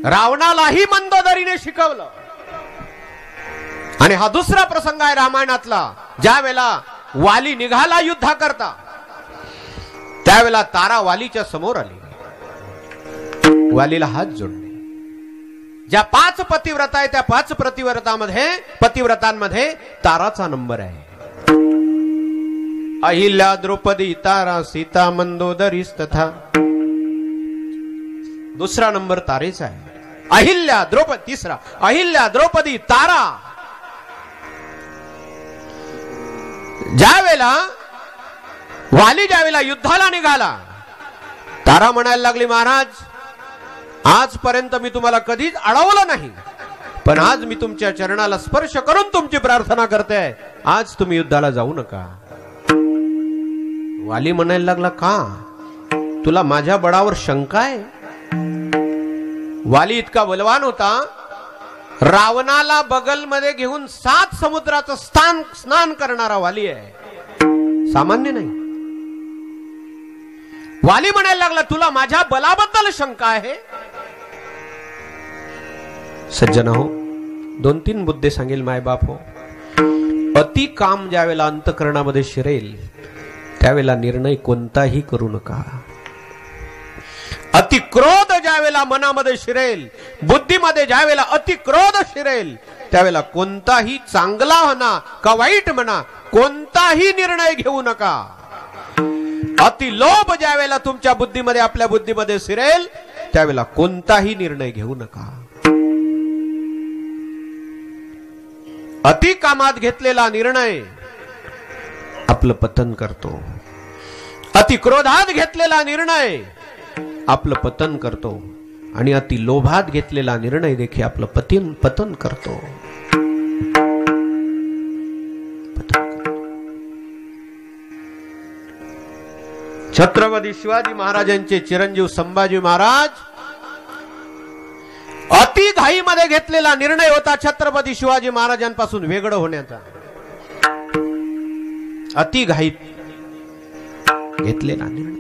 [SPEAKER 1] रावणालाही मंदोदरीने शिकवलं. आणि हा दुसरा प्रसंग आहे रामायणातला. ज्या वेळेला वाली निघाला युद्धा करता, त्यावेळेला तारा वालीच्या समोर आली, वालीला हात जोडले. ज्या 5 पतिव्रता आहे त्या 5 पतिव्रतांमध्ये ताराचा नंबर आहे. अहिल्या द्रौपदी तारा सीता मंदोदरीस तथा. दुसरा नंबर तारेचा आहे. अहिल्या द्रौपदी, तिसरा अहिल्या द्रौपदी तारा. ज्यावेळेला वाली ज्यावेळेला युद्धाला निघाला, तारा म्हणायला लागली, महाराज आजपर्यंत मी तुम्हाला कधीच अडवलं नाही, पण आज मी तुमच्या चरणाला स्पर्श करून तुमची प्रार्थना करते, आज तुम्ही युद्धाला जाऊ नका. वाली म्हणायला लागला, का तुला माझ्या बळावर शंका आहे? वाली इतका बलवान होता, रावणाला बगलमध्ये घेऊन 7 समुद्राचं स्नान करणारा वाली आहे, सामान्य नाही. वाली म्हणायला लागला, तुला माझ्या बलाबद्दल शंका आहे? सज्जन हो, 2-3 मुद्दे सांगेल मायबाप हो. अति काम ज्यावेळेला अंतःकरणामध्ये शिरेल, त्यावेळेला निर्णय कोणताही करू नका. अति क्रोध ज्यावेळेला मनामध्ये शिरेल, बुद्धीमध्ये ज्यावेळेला अति क्रोध शिरेल, त्यावेळेला कोणताही चांगला म्हणा का वाईट म्हणा, कोणताही निर्णय घेऊ नका. अति लोभ ज्यावेळेला तुमच्या बुद्धीमध्ये, आपल्या बुद्धीमध्ये शिरेल, त्यावेळेला कोणताही निर्णय घेऊ नका. अति कामात घेतलेला निर्णय आपलं पतन करतो. अति क्रोधात घेतलेला निर्णय आपलं पतन करतो. आणि अति लोभात घेतलेला निर्णय देखील आपलं पतन करतो. छत्रपती शिवाजी महाराजांचे चिरंजीव संभाजी महाराज, अति घाईमध्ये घेतलेला निर्णय होता छत्रपती शिवाजी महाराजांपासून वेगळं होण्याचा. अति घाईत घेतलेला निर्णय होता.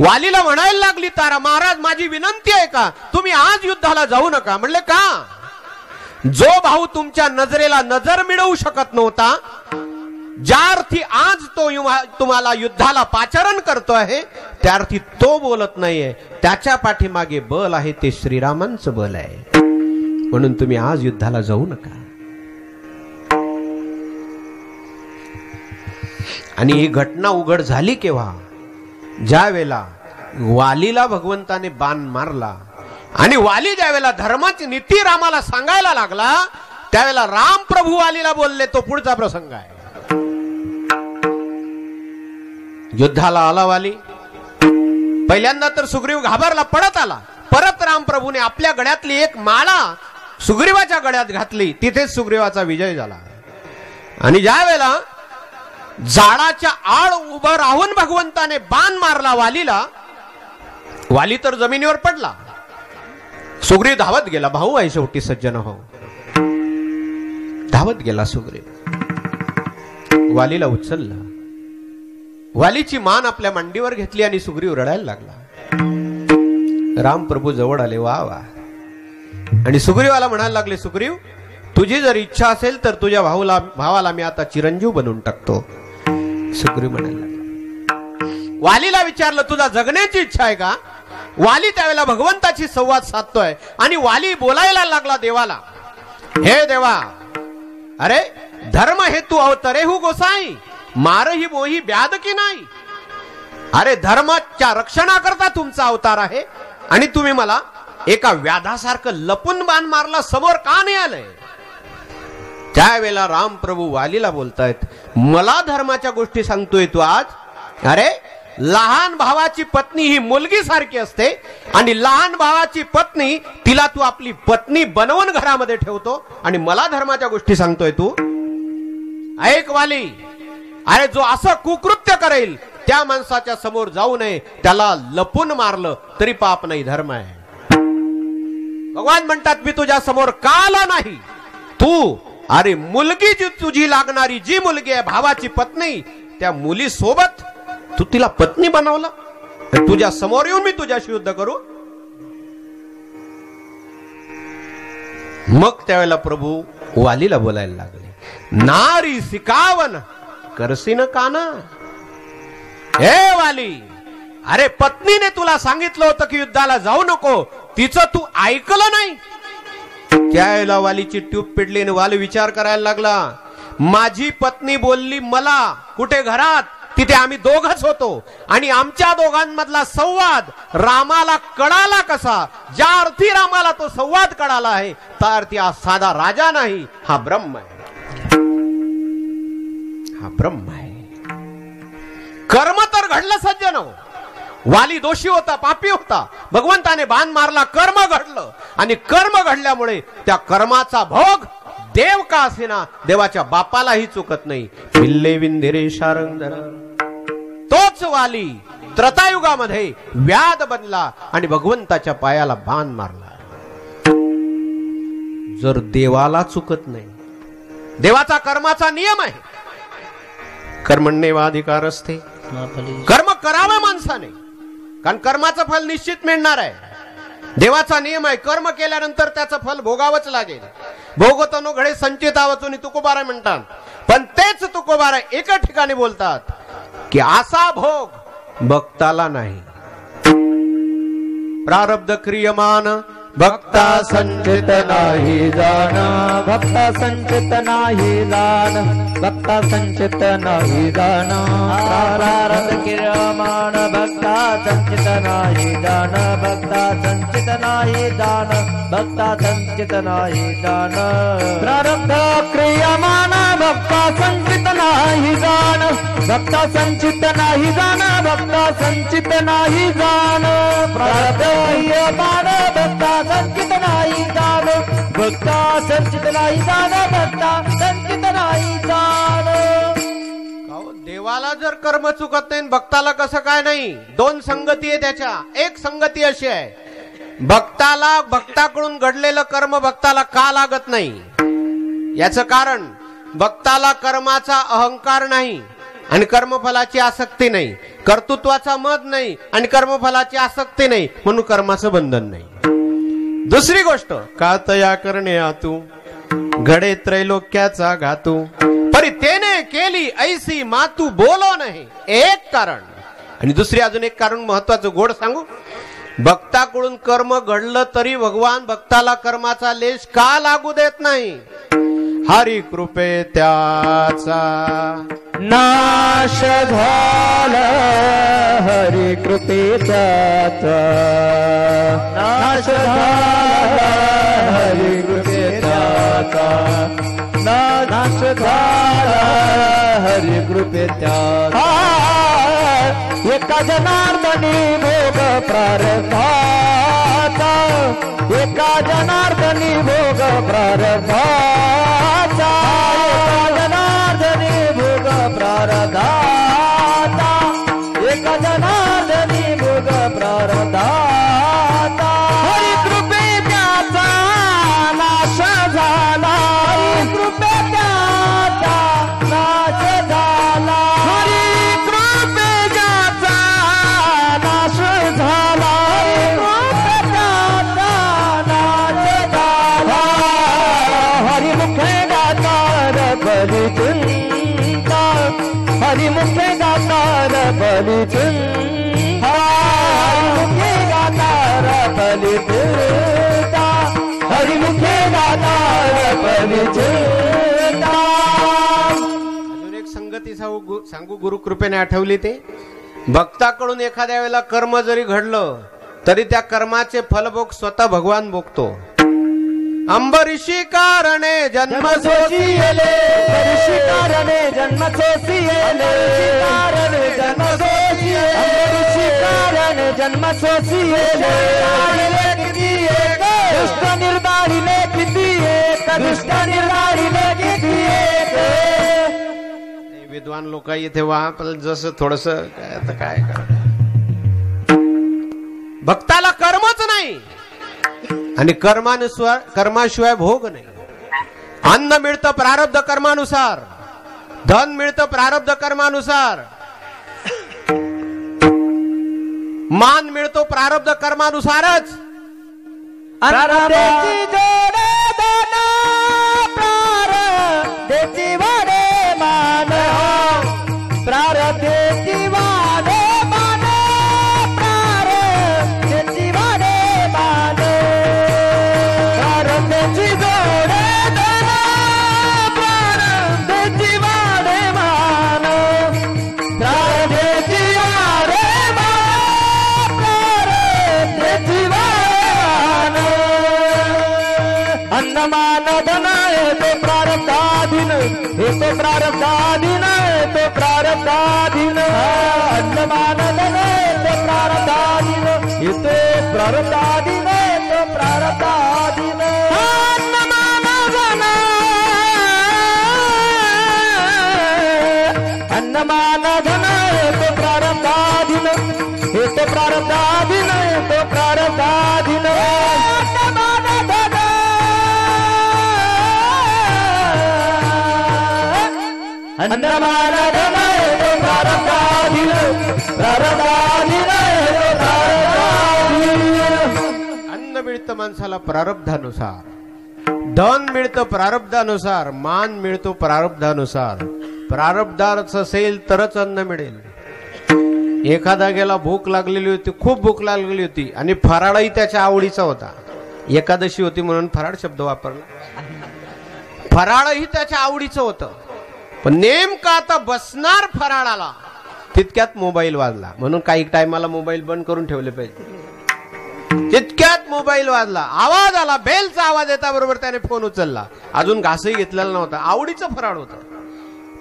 [SPEAKER 1] वालीला म्हणायला लागली तारा, महाराज माझी विनंती आहे का, तुम्ही आज युद्धाला जाऊ नका. म्हणले का? जो भाऊ तुमच्या नजरेला नजर मिळवू शकत नव्हता, ज्या अर्थी आज तो तुम्हाला युद्धाला पाचारण करतो आहे, त्या अर्थी तो बोलत नाहीये. त्याच्या पाठीमागे बल आहे, ते श्रीरामांचं बल आहे. म्हणून तुम्ही आज युद्धाला जाऊ नका. आणि ही घटना उघड झाली केव्हा? ज्या वेळेला वालीला भगवंताने बाण मारला आणि वाली ज्या वेळेला धर्माची नीती रामाला सांगायला लागला, त्यावेळेला राम प्रभू वालीला बोलले. तो पुढचा प्रसंग आहे. युद्धाला आला वाली. पहिल्यांदा तर सुग्रीव घाबरला, पडत आला. परत रामप्रभूने आपल्या गळ्यातली एक माळा सुग्रीवाच्या गळ्यात घातली. तिथेच सुग्रीवाचा विजय झाला. आणि ज्या वेळेला झाडाच्या आड उभं राहून भगवंताने बाण मारला वालीला, वाली तर जमिनीवर पडला. सुग्रीव धावत गेला. भाऊ आहे शेवटी सज्जन हो. धावत गेला सुग्रीव, वालीला उचलला. वालीची मान आपल्या मांडीवर घेतली आणि सुग्रीव रडायला लागला. रामप्रभू जवळ आले. वा वा. आणि सुग्रीवाला म्हणायला लागले, सुग्रीव तुझी जर इच्छा असेल तर तुझ्या भावाला मी आता चिरंजीव बनवून टाकतो. सुग्रीव म्हणायला लागला. वालीला विचारलं, तुझा जगण्याची इच्छा आहे का? वाली त्यावेळेला भगवंताची संवाद साधतोय आणि वाली बोलायला लागला देवाला, हे देवा, अरे धर्म हेतू अवतरे हु गोसाई, मारही मोही ब्याद की नाही. अरे धर्माच्या रक्षणाकरता तुमचा अवतार आहे आणि तुम्ही मला एका व्याधासारखं लपून बाण मारला, समोर का नाही आलंय? त्यावेळेला रामप्रभू वालीला बोलतायत, मला धर्माच्या गोष्टी सांगतोय तू आज? अरे लहान भावाची पत्नी ही मुलगी सारखी असते आणि लहान भावाची पत्नी तिला तू आपली पत्नी बनवून घरामध्ये ठेवतो आणि मला धर्माच्या गोष्टी सांगतोय तू? ऐक वाली, अरे जो असं कुकृत्य करेल त्या माणसाच्या समोर जाऊ नये. त्याला लपून मारलं तरी पाप नाही, धर्म आहे. भगवान म्हणतात, मी तुझ्या समोर का आला नाही? तू अरे मुलगी जी तुझी लागणारी जी मुलगी आहे भावाची पत्नी, त्या मुली सोबत तू तिला पत्नी बनवलं, तुझ्या समोर येऊन मी तुझ्याशी युद्ध करू? मग त्यावेळेला प्रभू वालीला बोलायला लागले, नारी सिकावन करसीन काना. हे वाली, अरे पत्नीने तुला सांगितलं होतं की युद्धाला जाऊ नको, तिचं तू ऐकलं नाही. त्यावेळेला वालीची ट्यूब पिडली आणि वाली विचार करायला लागला, माझी पत्नी बोलली मला कुठे घरात, तिथे आम्ही दोघच होतो आणि आमच्या दोघांमधला संवाद रामाला कळाला कसा? ज्या अर्थी रामाला तो संवाद कळाला आहे त्या अर्थी हा साधा राजा नाही, हा ब्रह्म आहे, हा ब्रह्म आहे. कर्म तर घडलं सज्जन, वाली दोषी होता, पापी होता, भगवंताने बाण मारला, कर्म घडलं आणि कर्म घडल्यामुळे त्या कर्माचा भोग देव का असेना देवाच्या बापालाही चुकत नाही. पिल्ले विंदिरे शारंगधर, तोच वाली त्रतायुगामध्ये व्याध बनला आणि भगवंताच्या पायाला बाण मारला. जर देवाला चुकत नाही, देवाचा कर्माचा नियम आहे, कर्मण्येवाधिकार असते, कर्म करावं माणसाने, कारण कर्माचं फल निश्चित मिळणार आहे. देवाचा नियम आहे, कर्म केल्यानंतर त्याचं फल भोगावंच लागेल. भोगतो घडे संचिता वाचून तुकोबारा म्हणतात, पण तेच तुकोबारा एका ठिकाणी बोलतात की असा भोग भक्ताला नाही. प्रारब्ध क्रियमान भक्ता
[SPEAKER 2] संचित नाही जाण, भक्ता संचित नाही जाण, भक्ता संचित नाही जाण. प्रारब्ध क्रियमान भक्ता संचित नाही जाण, भक्ता संचित नाही जाण, भक्ता संचित नाही जाण. प्रारब्ध क्रियमान भक्ता संचित नाही जाण, भक्ता संचित नाही जाण, भक्ता संचित नाही जाण. प्रारब्ध क्रियमान भक्ता संचित नाही जाण, भक्ता संचित नाही जाण, भक्ता संचित नाही जाण.
[SPEAKER 1] देवाला जर कर्म चुकत नाही, भक्ताला कसं काय नाही? दोन संगती आहे त्याच्या. एक संगती अशी आहे, भक्ताला भक्ताकडून घडलेलं कर्म भक्ताला का लागत नाही? याचं कारण भक्ताला कर्माचा अहंकार नाही आणि कर्मफलाची आसक्ती नाही, कर्तृत्वाचा मद नाही आणि कर्मफलाची आसक्ती नाही, म्हणून कर्माचं बंधन नाही. दुसरी गोष्ट, कातया करणे आतू घडे त्रैलोक्याचा घातू, परी तेने केली ऐसी मातू बोलो नाही. एक कारण. आणि दुसरी अजून एक कारण महत्वाचं गोड सांगू, भक्ताकडून कर्म घडलं तरी भगवान भक्ताला कर्माचा लेश का लागू देत नाही? हरी कृपे त्याचा
[SPEAKER 2] नाश झाला, हरी कृपे त्याचा नाश झाला, हरी कृपे त्याचा नाश झाला, हरी कृपे त्याचा. एका जनार्दनी भोग प्रारब्धाचा, एका जनार्दनी भोग प्रारब्धाचा, एका जनार्दनी भोग प्रारब्धाचा, एका जनार्दनी भोग प्रारब्धाचा. हरी कृपे त्याचा नाश झाला, हरी कृपे त्याचा नाश झाला, हरी कृपे त्याचा नाश झाला, हरी कृपे त्याचा नाश झाला. हरिमुखे गातार बलिचिंता, हरिमुखे गातार बलिचिंता, हरिमुखे गातार बलिचिंता, हरिमुखे गातार बलिचिंता.
[SPEAKER 1] अजून एक संगती सांगू गुरु कृपेने आठवली ते, भक्ताकडून एखाद्या वेळेला कर्म जरी घडलं तरी त्या कर्माचे फलभोग स्वतः भगवान भोगतो. अंबरीशी कारणे जन्म
[SPEAKER 2] सोसियले, अंबरीशी कारणे जन्म सोसियले, कारणे जन्म सोसियले, अंबरीशी कारणे जन्म सोसियले. किती एक दुष्ट निर्धारिले, किती एक दुष्ट निर्धारिले, किती एक.
[SPEAKER 1] विद्वान लोक इथे वा, पण जसं थोडस काय भक्ताला कर्मच नाही आणि कर्माशिवाय भोग नाही. अन्न मिळतं प्रारब्ध कर्मानुसार, धन मिळतं प्रारब्ध कर्मानुसार, मान मिळतो प्रारब्ध कर्मानुसारच.
[SPEAKER 2] प्रारब्धाची जोडे धन, प्रारब्धाची वाडे मान, प्रारब्धाची वाडे मान, प्रारब्धाची वाडे मान, प्रारब्धाची जोडे धन, प्रारब्धाची वाडे मान, प्रारब्धाची वाडे मान, प्रारब्धाची वाडे. अन्नमान धन तो प्रारब्धाधीन, हे तो प्रारब्धाधीन, तो प्रारब्धाधीन. अन्नमान धन तो प्रारब्धाधीन, हे तो प्रारब्धाधीन, तो प्रारब्धाधीन. अन्नमान धन, अन्नमान धन तो प्रारब्धाधीन, हे तो प्रारब्धाधीन, तो प्रारब्धाधीन. अन्नमान धन, अन्नमान धन तो प्रारब्धाधीन, प्रारब्धाधीन, तो प्रारब्धाधीन.
[SPEAKER 1] अन्न मिळतं माणसाला प्रारब्धानुसार, धन मिळतं प्रारब्धानुसार, मान मिळतो प्रारब्धानुसार. प्रारब्धाच असेल तरच अन्न मिळेल. एखादा गेला भूक लागलेली होती, खूप भूक लागलेली होती आणि फराळही त्याच्या आवडीचा होता. एकादशी होती म्हणून फराळ शब्द वापरला. फराळही त्याच्या आवडीचं होतं, पण नेमका आता बसणार फराळाला तितक्यात मोबाईल वाजला. म्हणून काही टायमाला मोबाईल बंद करून ठेवले पाहिजे. तितक्यात मोबाईल वाजला, आवाज आला, बेलचा आवाज येता बरोबर त्याने फोन उचलला. अजून घासही घेतलेला नव्हता, आवडीचं फराळ होतं.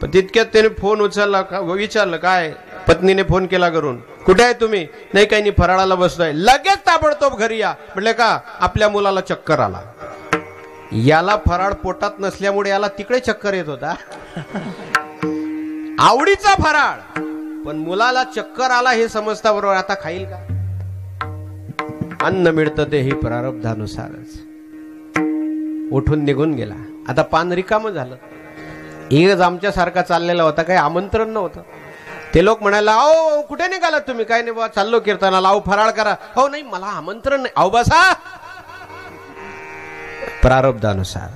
[SPEAKER 1] पण तितक्यात त्याने फोन उचलला, विचारलं काय, पत्नीने फोन केला करून, कुठे आहे तुम्ही? नाही काही नाही, फराळाला बसतोय. लगेच ताबडतोब घरी या. म्हटले का? आपल्या मुलाला चक्कर आला. याला फराळ पोटात नसल्यामुळे याला तिकडे चक्कर येत होता. आवडीचा फराळ, पण मुलाला चक्कर आला हे समजता बरोबर आता खाईल का? अन्न मिळतं ते ही प्रारब्धानुसारच. उठून निघून गेला. आता पान रिकामं झालं. एक आमच्या सारखा चाललेला होता, काही आमंत्रण नव्हतं. ते लोक म्हणायला, अहो कुठे निघालात तुम्ही? काय नाही बा, चाललो कीर्तनाला. अहो फराळ करा. हो नाही, मला आमंत्रण नाही. अहो बसा. प्रारब्धानुसार.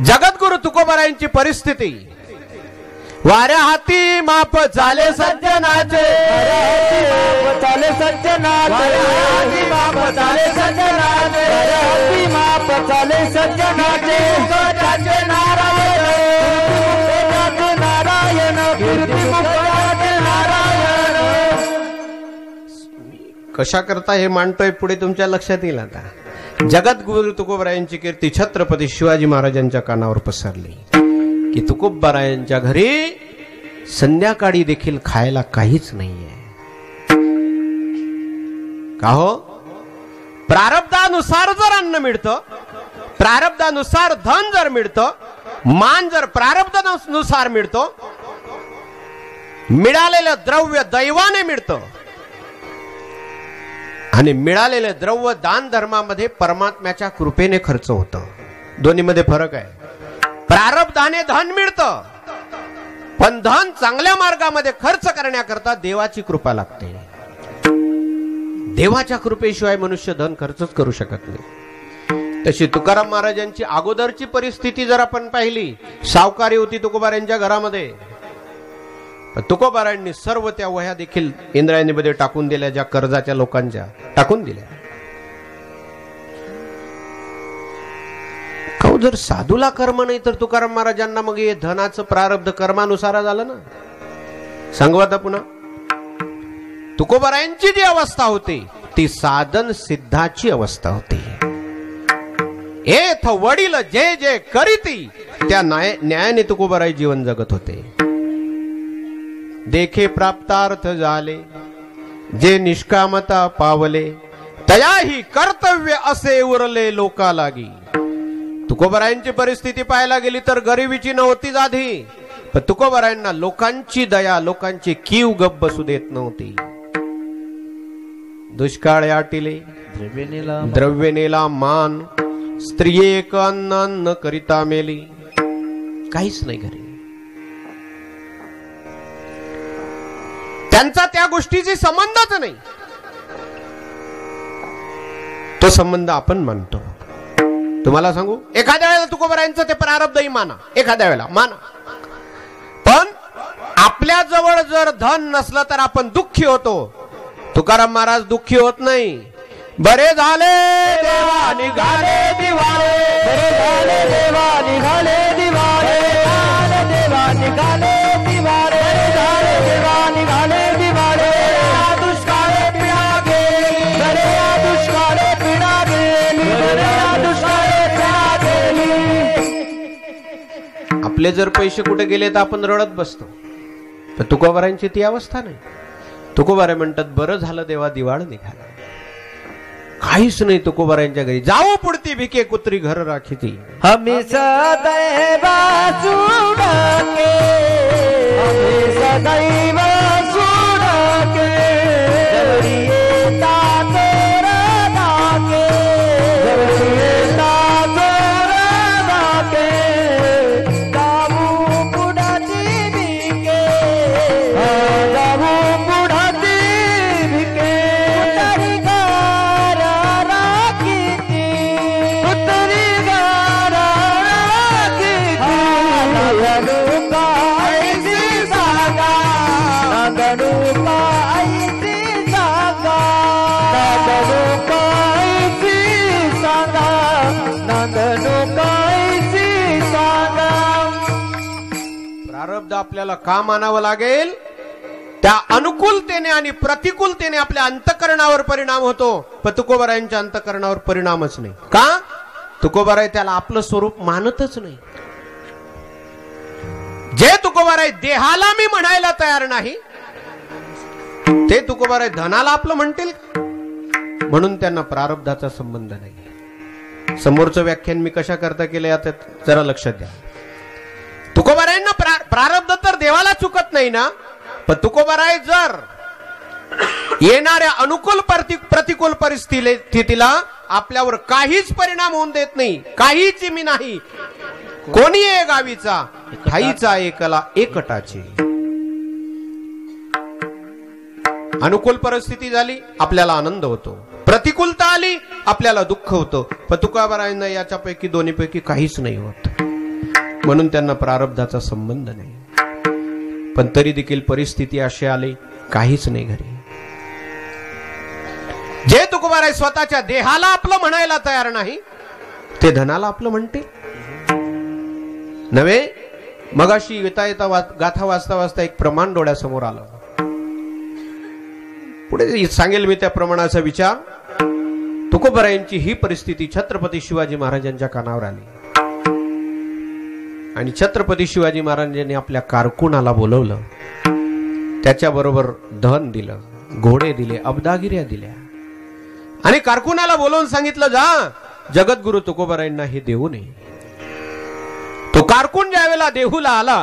[SPEAKER 1] जगद्गुरु तुकोबारायांची परिस्थिती, वाऱ्या हाती माप झाले सज्जनाचे,
[SPEAKER 2] चाले सज्जनाचे, माप झाले सज्जनाचे, माप झाले सज्जनाचे. गोटाचे नारायण, गोटाचे नारायण, गोटाचे नारायण.
[SPEAKER 1] कशा करता हे मांडतोय पुढे तुमच्या लक्षात येईल. आता जगद्गुरु तुकोबारायांची कीर्ती छत्रपती शिवाजी महाराजांच्या कानावर पसरली की तुकोबारायांच्या घरी संध्याकाळी देखील खायला काहीच नाहीये. का हो? प्रारब्धानुसार जर अन्न मिळतं, प्रारब्धानुसार धन जर मिळतं, मान जर प्रारब्धानुसार मिळतो, मिळालेलं द्रव्य दैवाने मिळतं आणि मिळालेले द्रव्य दान धर्मामध्ये परमात्म्याच्या कृपेने खर्च होतं. दोन्हीमध्ये फरक आहे. प्रारब्धाने धन मिळतं, पण धन चांगल्या मार्गामध्ये खर्च करण्याकरता देवाची कृपा लागते. देवाच्या कृपेशिवाय मनुष्य धन खर्चच करू शकत नाही. तशी तुकाराम महाराजांची अगोदरची परिस्थिती जर आपण पाहिली, सावकारी होती तुकोबारायांच्या घरामध्ये. तुकोबारायांनी सर्व त्या वह्या देखील इंद्रायणीमध्ये टाकून दिल्या, ज्या कर्जाच्या लोकांच्या टाकून दिल्या. जर साधूला कर्म नाही तर तुकाराम महाराजांना मग हे धनाचं प्रारब्ध कर्मानुसार झालं ना. सांगू आता पुन्हा, तुकोबारायांची जी अवस्था होती ती साधन सिद्धाची अवस्था होती. एथ वडील जे जे करीती त्या न्यायाने तुकोबाराय जीवन जगत होते. देखे प्राप्तार्थ झाले, जे निष्कामता पावले, तयाही कर्तव्य असे उरले लोका लागी. तुकोबारायांची परिस्थिती पाहायला गेली तर गरिबीची नव्हतीच आधी, पण तुकोबारायांना लोकांची दया, लोकांची कीव गप बसू देत नव्हती. दुष्काळ आटिले, द्रव्य नेला मान, स्त्री एक अन्न अन्न करिता मेली, काहीच नाही घरी. त्यांचा त्या गोष्टीशी संबंधच नाही. तो संबंध आपण मानतो. तुम्हाला सांगू, एखाद्या वेळेला तुकोबारायांचं ते प्रारब्धही माना, एखाद्या वेळेला माना, पण आपल्या जवळ जर धन नसलं तर आपण दुःखी होतो. तुकाराम महाराज दुःखी होत नाही. बरे झाले देवा निघाले दिवाळे,
[SPEAKER 2] बरे झाले देवा निघाले दिवाळे, देवा निघाले दिवाळे, बरे झाले देवा निघाले दिवाळे. दुष्काळे पिढा गेली, बरे दुष्काळे पिढा गेली, बरे दुष्काळे पिढा गेली.
[SPEAKER 1] आपले जर पैसे कुठे गेले तर आपण रडत बसतो, पण तुकोबारायांची ती अवस्था नाही. तुकोबारे म्हणतात बरं झालं देवा दिवाळ निघाला. काहीच नाही तुकोबारायांच्या घरी. जाऊ पुढती भिके कुत्री घर राखीती,
[SPEAKER 2] हमी सदैव सुडके, हमी सदैव सुडके, जवळी येता चोर डाके, जवळी येता चोर डाके. जाऊ पुढची भिके, जाऊ पुढची भिके, उतरी गार राखीती, उतरी गार राखीती. नांदणू कायची जागा, नांदणू कायची जागा, नांदणू कायची जागा, नांदणू कायची जागा.
[SPEAKER 1] प्रारब्ध आपल्याला का मानावं लागेल? त्या अनुकूलतेने आणि प्रतिकूलतेने आपल्या अंतःकरणावर परिणाम होतो, पण तुकोबारायांच्या अंतःकरणावर परिणामच नाही. का? तुकोबाराय त्याला आपलं स्वरूप मानतच नाही. जे तुकोबाराय देहाला मी म्हणायला तयार नाही, ते तुकोबाराय धनाला आपलं म्हणतील. म्हणून त्यांना प्रारब्धाचा संबंध नाही. समोरचं व्याख्यान मी कशा करता केलं आता जरा लक्षात द्या. तुकोबारायांना प्रारब्ध तर देवाला चुकत नाही ना, पण तुकोबाराय जर येणाऱ्या अनुकूल प्रतिकूल परिस्थितीला आपल्यावर काहीच परिणाम होऊन देत नाही. काहीच मी नाही, कोणी ये गावीचा, ठाईचा एकला एकटाची. अनुकूल परिस्थिती झाली आपल्याला आनंद होतो, प्रतिकूलता आली आपल्याला दुःख होतं, पण तुकोबारायांना याच्यापैकी दोन्हीपैकी काहीच नाही होत. म्हणून त्यांना प्रारब्धाचा संबंध नाही. पण तरी देखील परिस्थिती अशी आली, काहीच नाही घरी. जे तुकोबाराय स्वतःच्या देहाला आपलं म्हणायला तयार नाही, ते धनाला आपलं म्हणते नव्हे. मगाशी येता येता गाथा वाचता वाचता एक प्रमाण डोळ्यासमोर आलं. पुढे सांगेल मी त्या प्रमाणाचा विचार. तुकोबारायांची ही परिस्थिती छत्रपती शिवाजी महाराजांच्या कानावर आली आणि छत्रपती शिवाजी महाराजांनी आपल्या कारकुनाला बोलवलं. त्याच्याबरोबर धन दिलं, घोडे दिले, अब्दागिऱ्या दिल्या आणि कारकुनाला बोलवून सांगितलं, जा जगद्गुरु तुकोबारायांना हे देऊ नये. तो कारकुन ज्यावेळेला देहूला आला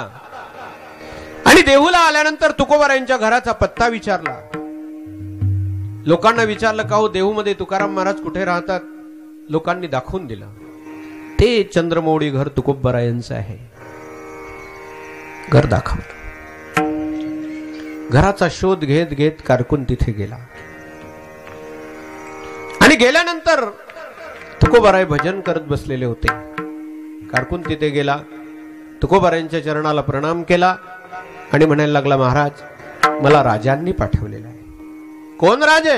[SPEAKER 1] आणि देहूला आल्यानंतर तुकोबारायांच्या घराचा पत्ता विचारला. लोकांना विचारलं का हो देहूमध्ये तुकाराम महाराज कुठे राहतात? लोकांनी दाखवून दिलं, ते चंद्रमौळी घर तुकोबारायांचं आहे. घर दाखवलं. घराचा शोध घेत घेत कारकुन तिथे गेला आणि गेल्यानंतर तुकोबाराय भजन करत बसलेले होते. कारकुन तिथे गेला, तुकोबारायांच्या चरणाला प्रणाम केला आणि म्हणायला लागला, महाराज मला राजांनी पाठवलेलं आहे. कोण राजे?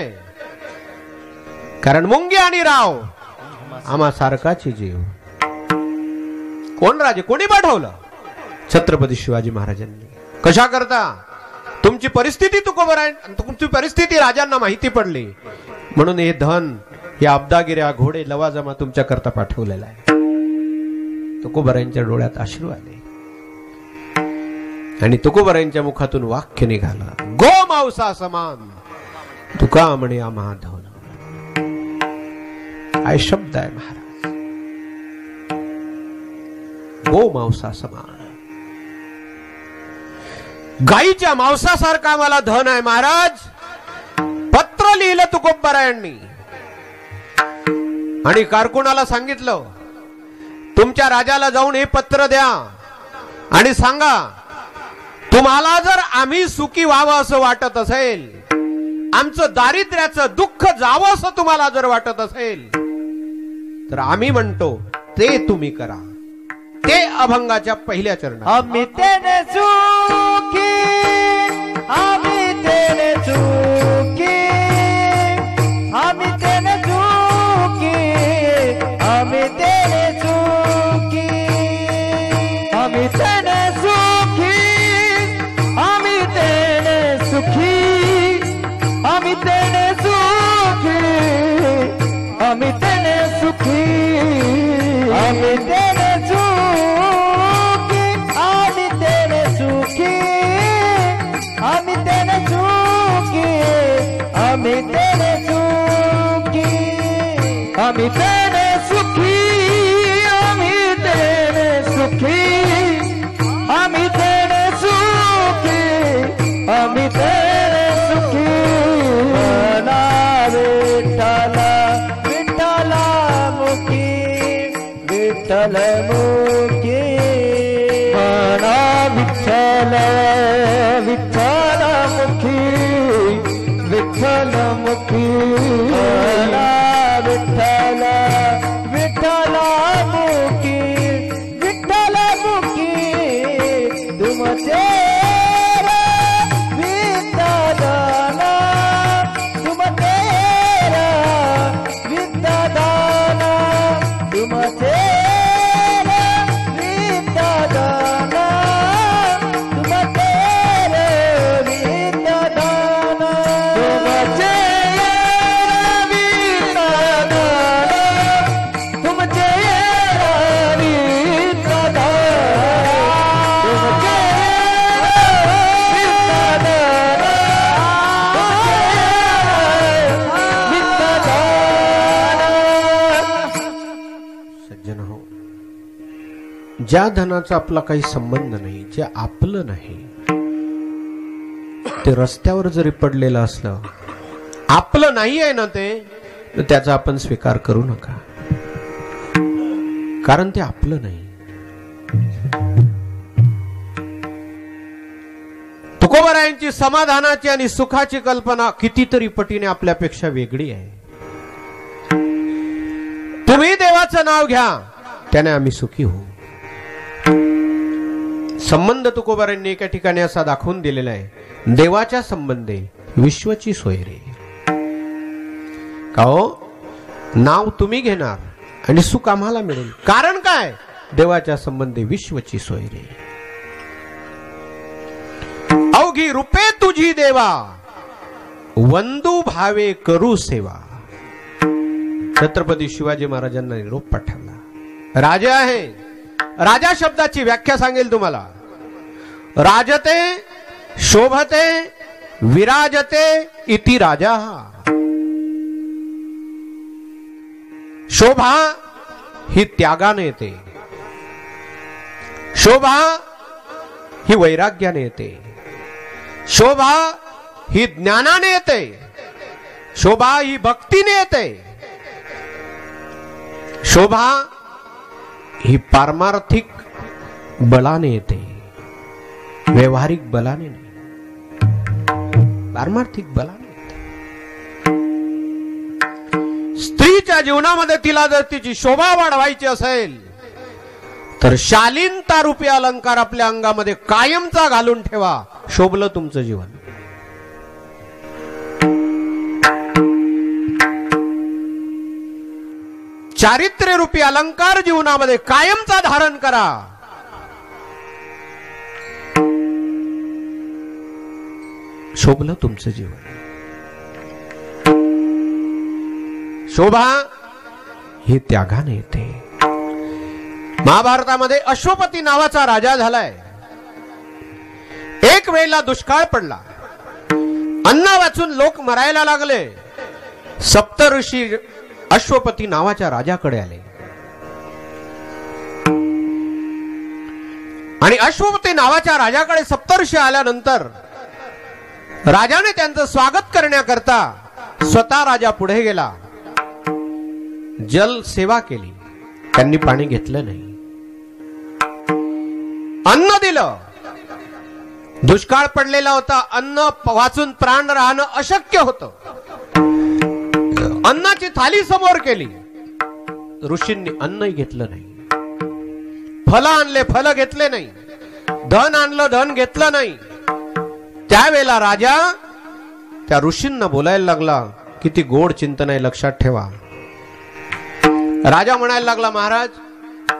[SPEAKER 1] कारण मुंगी आणि राव आम्हा सारखाची जीव. कोण राजे? कोणी पाठवलं? छत्रपती शिवाजी महाराजांनी. कशा करता? तुमची परिस्थिती तुमची परिस्थिती राजांना माहिती पडली म्हणून हे धन, हे अब्दागिऱ्या, घोडे, लवाजमा तुमच्या करता पाठवलेला आहे. तुकोबारायांच्या डोळ्यात अश्रू आले आणि तुकोबारायांच्या मुखातून वाक्य निघालं, गो मांसा समान तुका म्हणे आम्हा धन. काय शब्द आहे महाराज, गो मांसा समान. गाईच्या मांसासारखा मला धन आहे महाराज. पत्र लिहिलं तुकोबारायांनी आणि कारकुनाला सांगितलं, तुमच्या राजाला जाऊन हे पत्र द्या आणि सांगा, तुम्हाला जर आम्ही सुखी व्हावं असं वाटत असेल, आमचं दारिद्र्याचं दुःख जावं असं तुम्हाला जर वाटत असेल, तर आम्ही म्हणतो ते तुम्ही करा. ते अभंगाच्या पहिल्या चरणात.
[SPEAKER 2] आम्ही तेने सुखी, आम्ही तेने सुखी, आम्ही तेने सुखी, आम्ही तेने सुखी, आम्ही तेने सुखी, आम्ही तेने सुखी, आम्ही तेने सुखी, आम्ही तेने सुखी, आम्ही तेने सुखी, आम्ही तेने सुखी, आम्ही तेने सुखी, आम्ही तेने सुखी, आम्ही तेने सुखी, आम्ही तेने सुखी, आम्ही तेने सुखी, आम्ही तेने सुखी. मना विठ्ठला विठ्ठला मुखी, विठ्ठल मुखी, मना विठ्ठल विठ्ठल मुखी, विठ्ठल मुखी, मना विठ्ठल विठ्ठल मुखी, विठ्ठल मुखी, तुमचे विद्यादान, तुमचे विद्यादान, तुमचे विद्यादान, तुमचे विद्यादान, तुमचे विद्यादान, तुमचे
[SPEAKER 1] सज्जन हो, ज्या धनाचा आपला काही संबंध नाही, जे आपलं नाही, ते रस्त्यावर जरी पडलेलं असलं, आपलं नाही आहे ना ते, तर त्याचा आपण स्वीकार करू नका, कारण ते आपलं नाही. तुकोबारायांची समाधानाची आणि सुखाची कल्पना कितीतरी पटीने आपल्यापेक्षा वेगळी आहे. तुम्ही देवाचं नाव घ्या, त्याने आम्ही सुखी होऊ. संबंध तुकोबारांनी एका ठिकाणी असा दाखवून दिलेला आहे, देवाच्या संबंधे विश्वची सोय रे. का हो, नाव तुम्ही घेणार आणि सुख आम्हाला मिळेल. कारण काय? देवाच्या संबंधी विश्वची सोय रे. अवघी रूपे तुझी देवा, वंदू भावे करू सेवा. छत्रपती शिवाजी महाराजांना निरोप पाठवला. राजा आहे, राजा शब्दाची व्याख्या सांगेल तुम्हाला. राजते, शोभते, विराजते इति राजा. शोभा ही त्यागाने येते, शोभा ही वैराग्याने येते, शोभा ही ज्ञानाने येते, शोभा ही भक्तीने येते, शोभा ही पारमार्थिक बलाने येते, व्यवहारिक बलाने नाही, पारमार्थिक बलाने. स्त्रीच्या जीवनामध्ये तिला जर तिची शोभा वाढवायची असेल तर शालीनता रूपी अलंकार आपल्या अंगामध्ये कायमचा घालून ठेवा. शोभलं तुमचं जीवन. चारित्र्य रूपी अलंकार जीवनामध्ये कायमचा धारण करा. शोभलं तुमचं जीवन. शोभा ही त्यागाने येते. महाभारतामध्ये अश्वपती नावाचा राजा झालाय. एक वेळेला दुष्काळ पडला, अन्न वाचून लोक मरायला लागले. सप्तऋषी अश्वपती नावाच्या राजाकडे आले आणि अश्वपती नावाच्या राजाकडे सप्तऋषी आल्यानंतर राजाने त्यांचं स्वागत करण्याकरता स्वतः राजा पुढे गेला. जल सेवा केली, त्यांनी पाणी घेतलं नाही. अन्न दिलं, दुष्काळ पडलेला होता, अन्न वाचून प्राण राहणं अशक्य होतं. अन्नाची थाली समोर केली, ऋषींनी अन्नही घेतलं नाही. फलं आणले, फलं घेतले नाही. धन आणलं, धन घेतलं नाही. त्यावेळेला राजा त्या ऋषींना बोलायला लागला, किती गोड चिंतन आहे, लक्षात ठेवा. राजा म्हणायला लागला, महाराज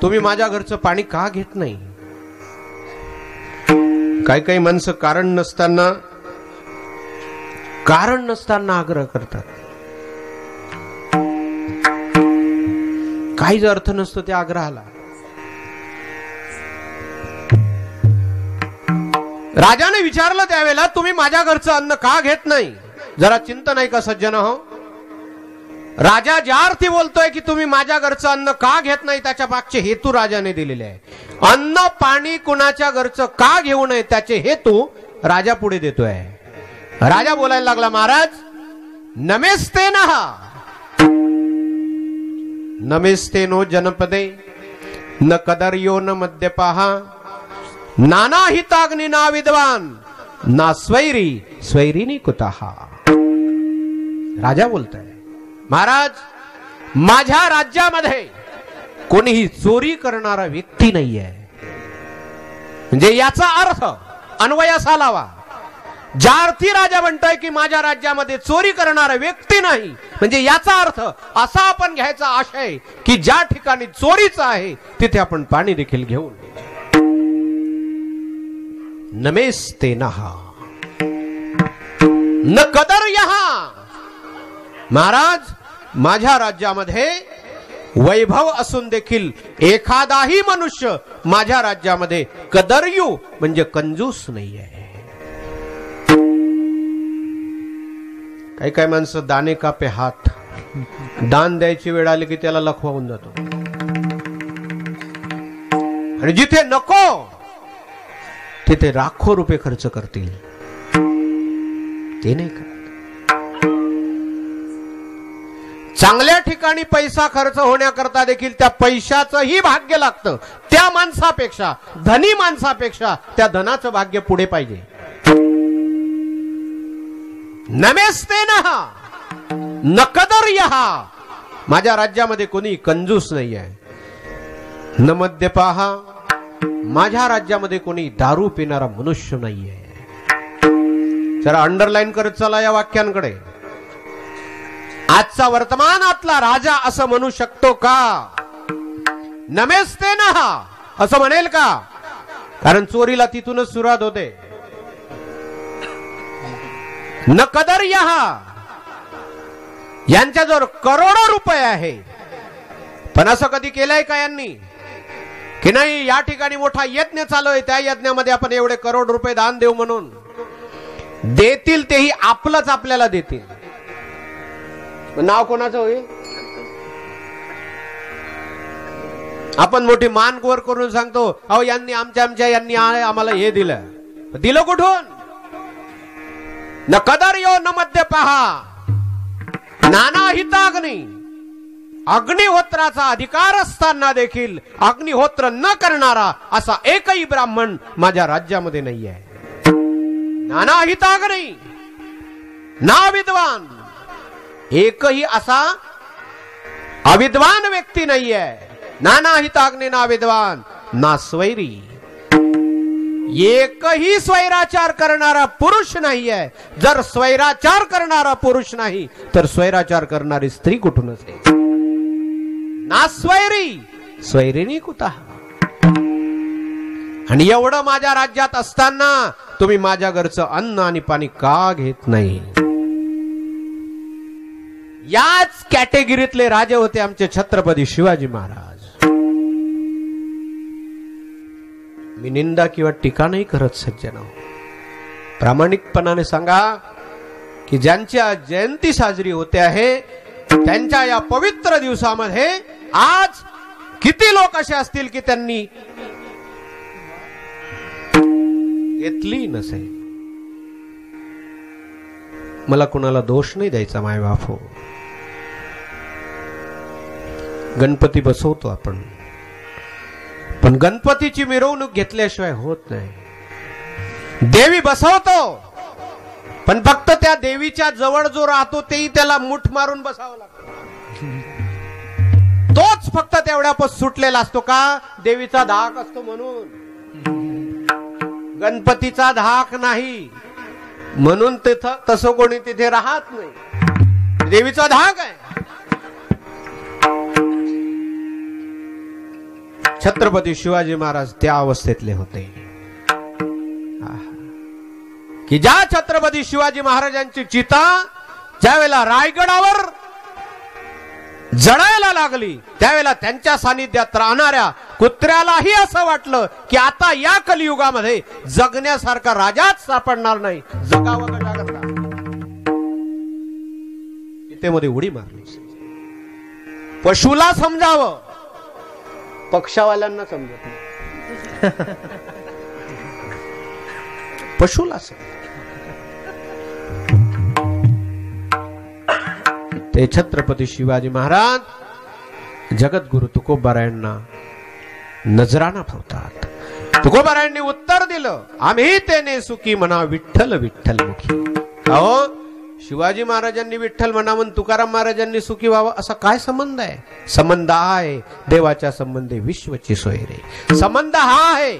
[SPEAKER 1] तुम्ही माझ्या घरचं पाणी का घेत नाही? काही काही माणसं कारण नसताना आग्रह करतात. काहीच अर्थ नसतो त्या आग्रहाला. राजाने विचारलं त्यावेळेला, तुम्ही माझ्या घरचं अन्न का घेत नाही? जरा चिंतन आहे का सज्जन हो? राजा ज्या अर्थी बोलतोय की तुम्ही माझ्या घरचं अन्न का घेत नाही, त्याच्या मागचे हेतू राजाने दिलेले आहे. अन्न पाणी कुणाच्या घरचं का घेऊ नये त्याचे हेतू राजा पुढे देतोय. राजा बोलायला लागला, महाराज नमेस्ते नमेस्ते नो जनपदे न कदर्यो न मद्यपाहा नाना हिताग्नि ना विद्वान ना स्वैरिनी कुतहा. राजा बोलतोय, महाराज माझ्या राज्यामध्ये कोणीही चोरी करणारा व्यक्ती नाहीये. म्हणजे याचा अर्थ अन्वय असा लावा, ज्या अर्थी राजा म्हणतोय की माझ्या राज्यामध्ये चोरी करणारा व्यक्ती नाही, म्हणजे याचा अर्थ असा आपण घ्यायचा आशय की ज्या ठिकाणी चोरीचा आहे तिथे आपण पाणी देखील घेऊन. नमेस्ते न कदर यहा. महाराज माझ्या राज्यामध्ये वैभव असून देखील एखादाही मनुष्य माझ्या राज्यामध्ये कदर्यू म्हणजे कंजूस नाही आहे. काही काही माणसं दाने कापे हात, दान द्यायची वेळ आली की त्याला लखवा होऊन जातो. आणि जिथे नको तिथे लाखो रुपये खर्च करतील. ते नाही का? चांगल्या ठिकाणी पैसा खर्च होण्याकरता देखील त्या पैशाचंही भाग्य लागतं. त्या माणसापेक्षा, धनी माणसापेक्षा त्या धनाचं भाग्य पुढे पाहिजे. नमेस्ते न कदर यहा. माझ्या राज्यामध्ये कोणी कंजूस नाही आहे. न मद्यपाहा. माझ्या राज्यामध्ये कोणी दारू पिणारा मनुष्य नाहीये. जरा अंडरलाईन करत चला या वाक्यांकडे. आजचा वर्तमानातला राजा असं म्हणू शकतो का? नमेस्ते असं म्हणेल का? कारण चोरीला तिथूनच सुरुवात होते. न कदर यहा. यांच्याजवळ करोडो रुपये आहे, पण असं कधी केलंय का यांनी की नाही या ठिकाणी मोठा यज्ञ चालू आहे, त्या यज्ञामध्ये आपण एवढे करोड रुपये दान देऊ म्हणून देतील, तेही आपलंच आपल्याला देतील. नाव कोणाचं होईल? आपण मोठी मान वर करून सांगतो, अहो यांनी आमच्या यांनी आम्हाला हे दिलं. दिलं कुठून? न कदर यो न मध्य पहा. नाना हिताग्नी. अग्निहोत्राचा अधिकार असताना देखील अग्निहोत्र न करणारा असा एकही ब्राह्मण माझ्या राज्यामध्ये नाही आहे. नाना हिताग्नी ना विद्वान. एकही असा अविद्वान व्यक्ती नाही आहे. नाना हिताग्नी ना विद्वान ना स्वैरी. एकही स्वैराचार करणारा पुरुष नाही आहे. जर स्वैराचार करणारा पुरुष नाही तर स्वैराचार करणारी स्त्री कुठून असेल? ना स्वैरी स्वैरिणी कुतः. आणि एवढं माझ्या राज्यात असताना तुम्ही माझ्या घरचं अन्न आणि पाणी का घेत नाही? याच कॅटेगरीतले राजे होते आमचे छत्रपती शिवाजी महाराज. मी निंदा किंवा टीका नाही करत सज्जनो. प्रामाणिकपणाने सांगा की ज्यांच्या जयंती साजरी होते आहे त्यांच्या या पवित्र दिवसामध्ये आज किती लोक असे असतील की त्यांनी घेतली नसेल. मला कुणाला दोष नाही द्यायचा मायबाप हो. गणपती बसवतो आपण, पण गणपतीची मिरवणूक घेतल्याशिवाय होत नाही. देवी बसवतो, पण फक्त त्या देवीच्या जवळ जो राहतो तेही त्याला मुठ मारून बसावं लागतं. तोच फक्त तेवढ्या सुटलेला असतो का? देवीचा धाक असतो म्हणून. गणपतीचा धाक नाही म्हणून तिथं तसं कोणी तिथे राहत नाही. देवीचा धाक आहे. छत्रपती शिवाजी महाराज त्या अवस्थेतले होते की ज्या छत्रपती शिवाजी महाराजांची चिता ज्यावेळेला रायगडावर जळायला लागली त्यावेळेला त्यांच्या सानिध्यात राहणाऱ्या कुत्र्यालाही असं वाटलं की आता या कलियुगामध्ये जगण्यासारखा राजाच सापडणार नाही, जगावं कशाकरता. चितेमध्ये उडी मारली. पशुला समजावं, पक्षावाल्यांना समजत नाही. पशुला ते छत्रपती शिवाजी महाराज जगद्गुरु तुकोबारायांना नजराना ठेवतात. तुकोबारायांनी उत्तर दिलं, आम्ही तेने सुखी म्हणा विठ्ठल विठ्ठल मुखी. अहो, शिवाजी महाराजांनी विठ्ठल म्हणावं, तुकाराम महाराजांनी सुखी व्हावं असा काय संबंध आहे? संबंध आहे देवाच्या संबंधी विश्वची सोय रे. संबंध हा आहे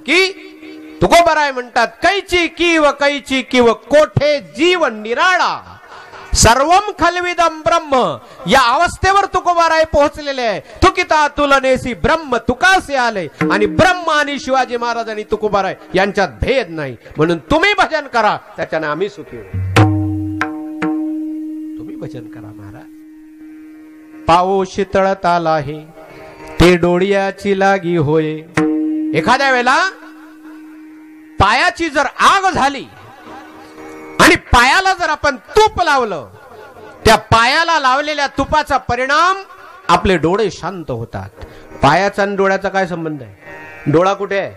[SPEAKER 1] की तुकोबाराय म्हणतात, कैची किव कैची किव कोठे जीव निराळा सर्वम खलविदम ब्रह्म. या अवस्थेवर तुकोबाराय पोहोचलेले आहे. तुकिता तुलनेसी ब्रह्म तुकासे आले. आणि ब्रह्म आणि शिवाजी महाराज आणि तुकोबाराय यांच्यात भेद नाही. म्हणून तुम्ही भजन करा, त्याच्याने आम्ही सुखी होऊ. तुम्ही भजन करा महाराज. पाओ शीतळत आला आहे ते डोळ्याची लागी होय. एखाद्या वेळेला पायाची जर आग झाली आणि पायाला जर आपण तूप लावलं, त्या पायाला लावलेल्या तुपाचा परिणाम आपले डोळे शांत होतात. पायाचा आणि डोळ्याचा काय संबंध आहे? डोळा कुठे आहे?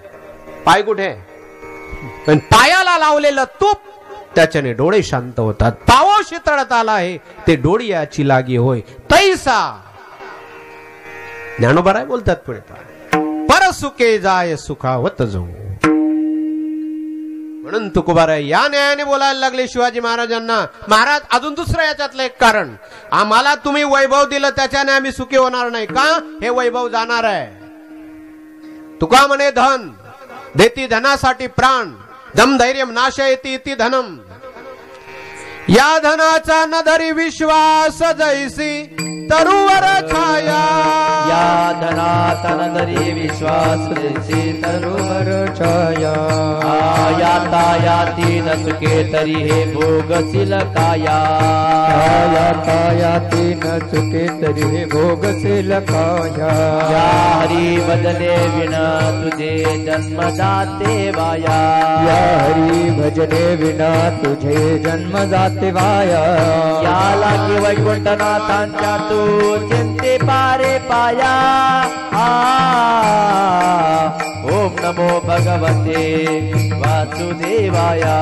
[SPEAKER 1] पाय कुठे आहे? पण पायाला लावलेलं तूप त्याच्याने डोळे शांत होतात. पावो शीतळत आला आहे ते डोळ्याची लागी होय तैसा. ज्ञानोबाराय बोलतात पुढे, परसुके जाय सुखावत जाऊ. म्हणून तुकोबाराय या न्यायाने बोलायला लागले शिवाजी महाराजांना, महाराज अजून दुसरं याच्यातलं एक कारण, आम्हाला तुम्ही वैभव दिलं त्याच्याने आम्ही सुखी होणार नाही का? हे वैभव जाणार आहे. तुका म्हणे धन देती धनासाठी प्राण, दम धैर्य नाशयती इति धनम. या धनाचा न धरी विश्वास जैसी तरुवर छाया.
[SPEAKER 2] या धनाचा न धरी विश्वास जैसी तरुवर छाया. याता याती न चुके तरी हे भोगशील काया. याता याती न चुके तरी हे भोगशील काया. या हरी बदले विना तुझे जन्म जाते वाया. या हरी भजने विना तुझे जन्म जाते वाया. या लागे वैकुंठनाथांच्या तू चिंते पारे पाया. ओम नमो भगवते वासुदेवाया.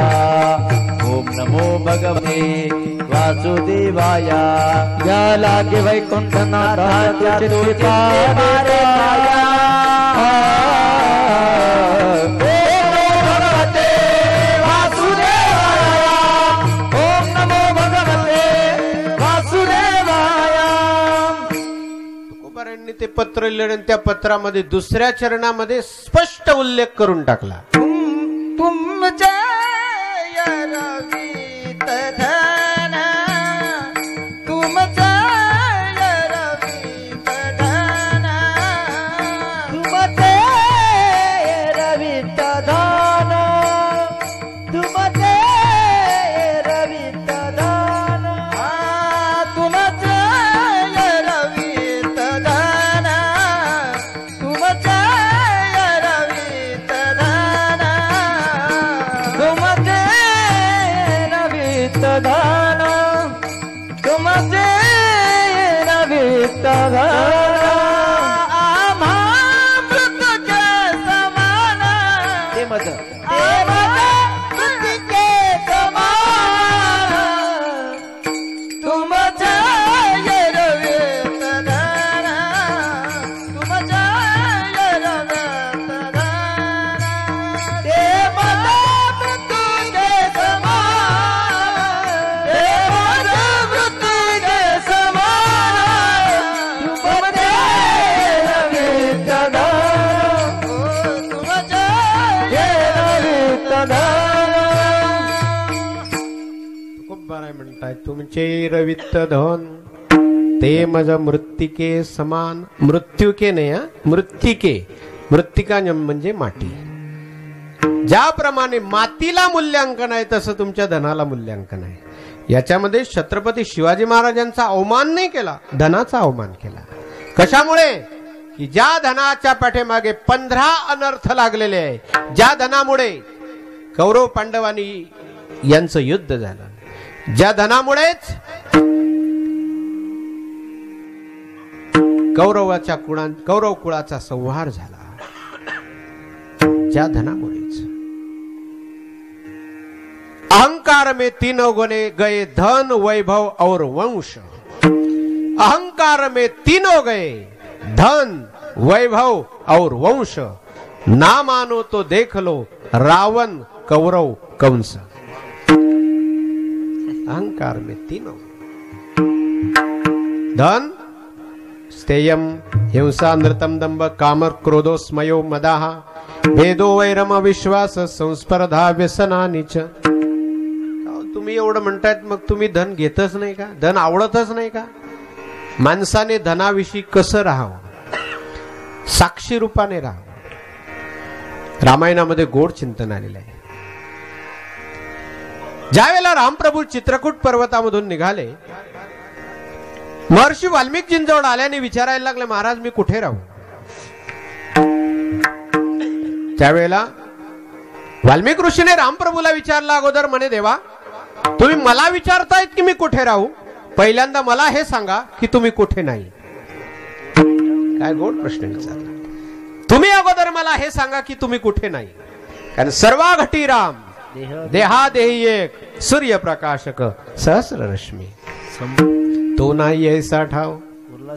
[SPEAKER 2] ओम नमो भगवते वासुदेवाया. या लागे वैकुंठनाथांच्या तू चिंते पारे पाया.
[SPEAKER 1] ते पत्र लिहिलं, त्या पत्रामध्ये दुसऱ्या चरणामध्ये स्पष्ट उल्लेख करून टाकला,
[SPEAKER 2] तुमचे रवित धन, तुमचे रवित धन, तुमचे रवित धन, तुमचे रवित धन, तुमचे रवित धन, तुमचे रवित धन, तुमचे रवित धन, तुमचे रवित धन. आम्हा मृत्यूचे समान, ते मत मृत्यूचे समान, तुमचे रवित धन,
[SPEAKER 1] महाराज म्हणताय तुमचे रवित्त धन ते मज मृत्तिके समान. मृत्युके नाही हा, मृत्तिके. मृत्तिका म्हणजे माती. ज्याप्रमाणे मातीला मूल्यांकन आहे तसं तुमच्या धनाला मूल्यांकन आहे. याच्यामध्ये छत्रपती शिवाजी महाराजांचा अवमान नाही केला, धनाचा अवमान केला. कशामुळे की ज्या धनाच्या पाठीमागे 15 अनर्थ लागलेले आहे, ज्या धनामुळे कौरव पांडवांनी यांचं युद्ध झालं, ज्या धनामुळेच कौरव कुळाचा संहार झाला, ज्या धनामुळेच. अहंकार में तीनों गुणे गए, धन वैभव और वंश. अहंकार में तीनों गए, धन वैभव और वंश. ना मानो तो देख लो, रावण कौरव कंस. अहंकार में तीनों, धन स्थेयम हिंसा नृतम दंभ काम क्रोधो स्मयो मदाह भेदो वैरम विश्वास संस्पर्धा व्यसनानीच. तुम्ही एवढं म्हणतायत, मग तुम्ही धन घेतच नाही का? धन आवडतच नाही का? माणसाने धनाविषयी कसं राहावं? साक्षी रूपाने राहावं. रामायणामध्ये गोड चिंतन आलेलं आहे. ज्यावेळेला रामप्रभू चित्रकूट पर्वतामधून निघाले, महर्षी वाल्मिकींजवळ आल्याने विचारायला लागले, महाराज मी कुठे राहू? त्यावेळेला वाल्मिक ऋषीने रामप्रभूला विचारला अगोदर, म्हणे देवा तुम्ही मला विचारतायत की मी कुठे राहू, पहिल्यांदा मला हे सांगा की तुम्ही कुठे नाही. काय गोड प्रश्न विचारला. तुम्ही अगोदर मला हे सांगा की तुम्ही कुठे नाही. कारण सर्वा घटी राम देहा देही एक, सूर्यप्रकाशक सहस्र रश्मी. तो नाही ऐसा ठाव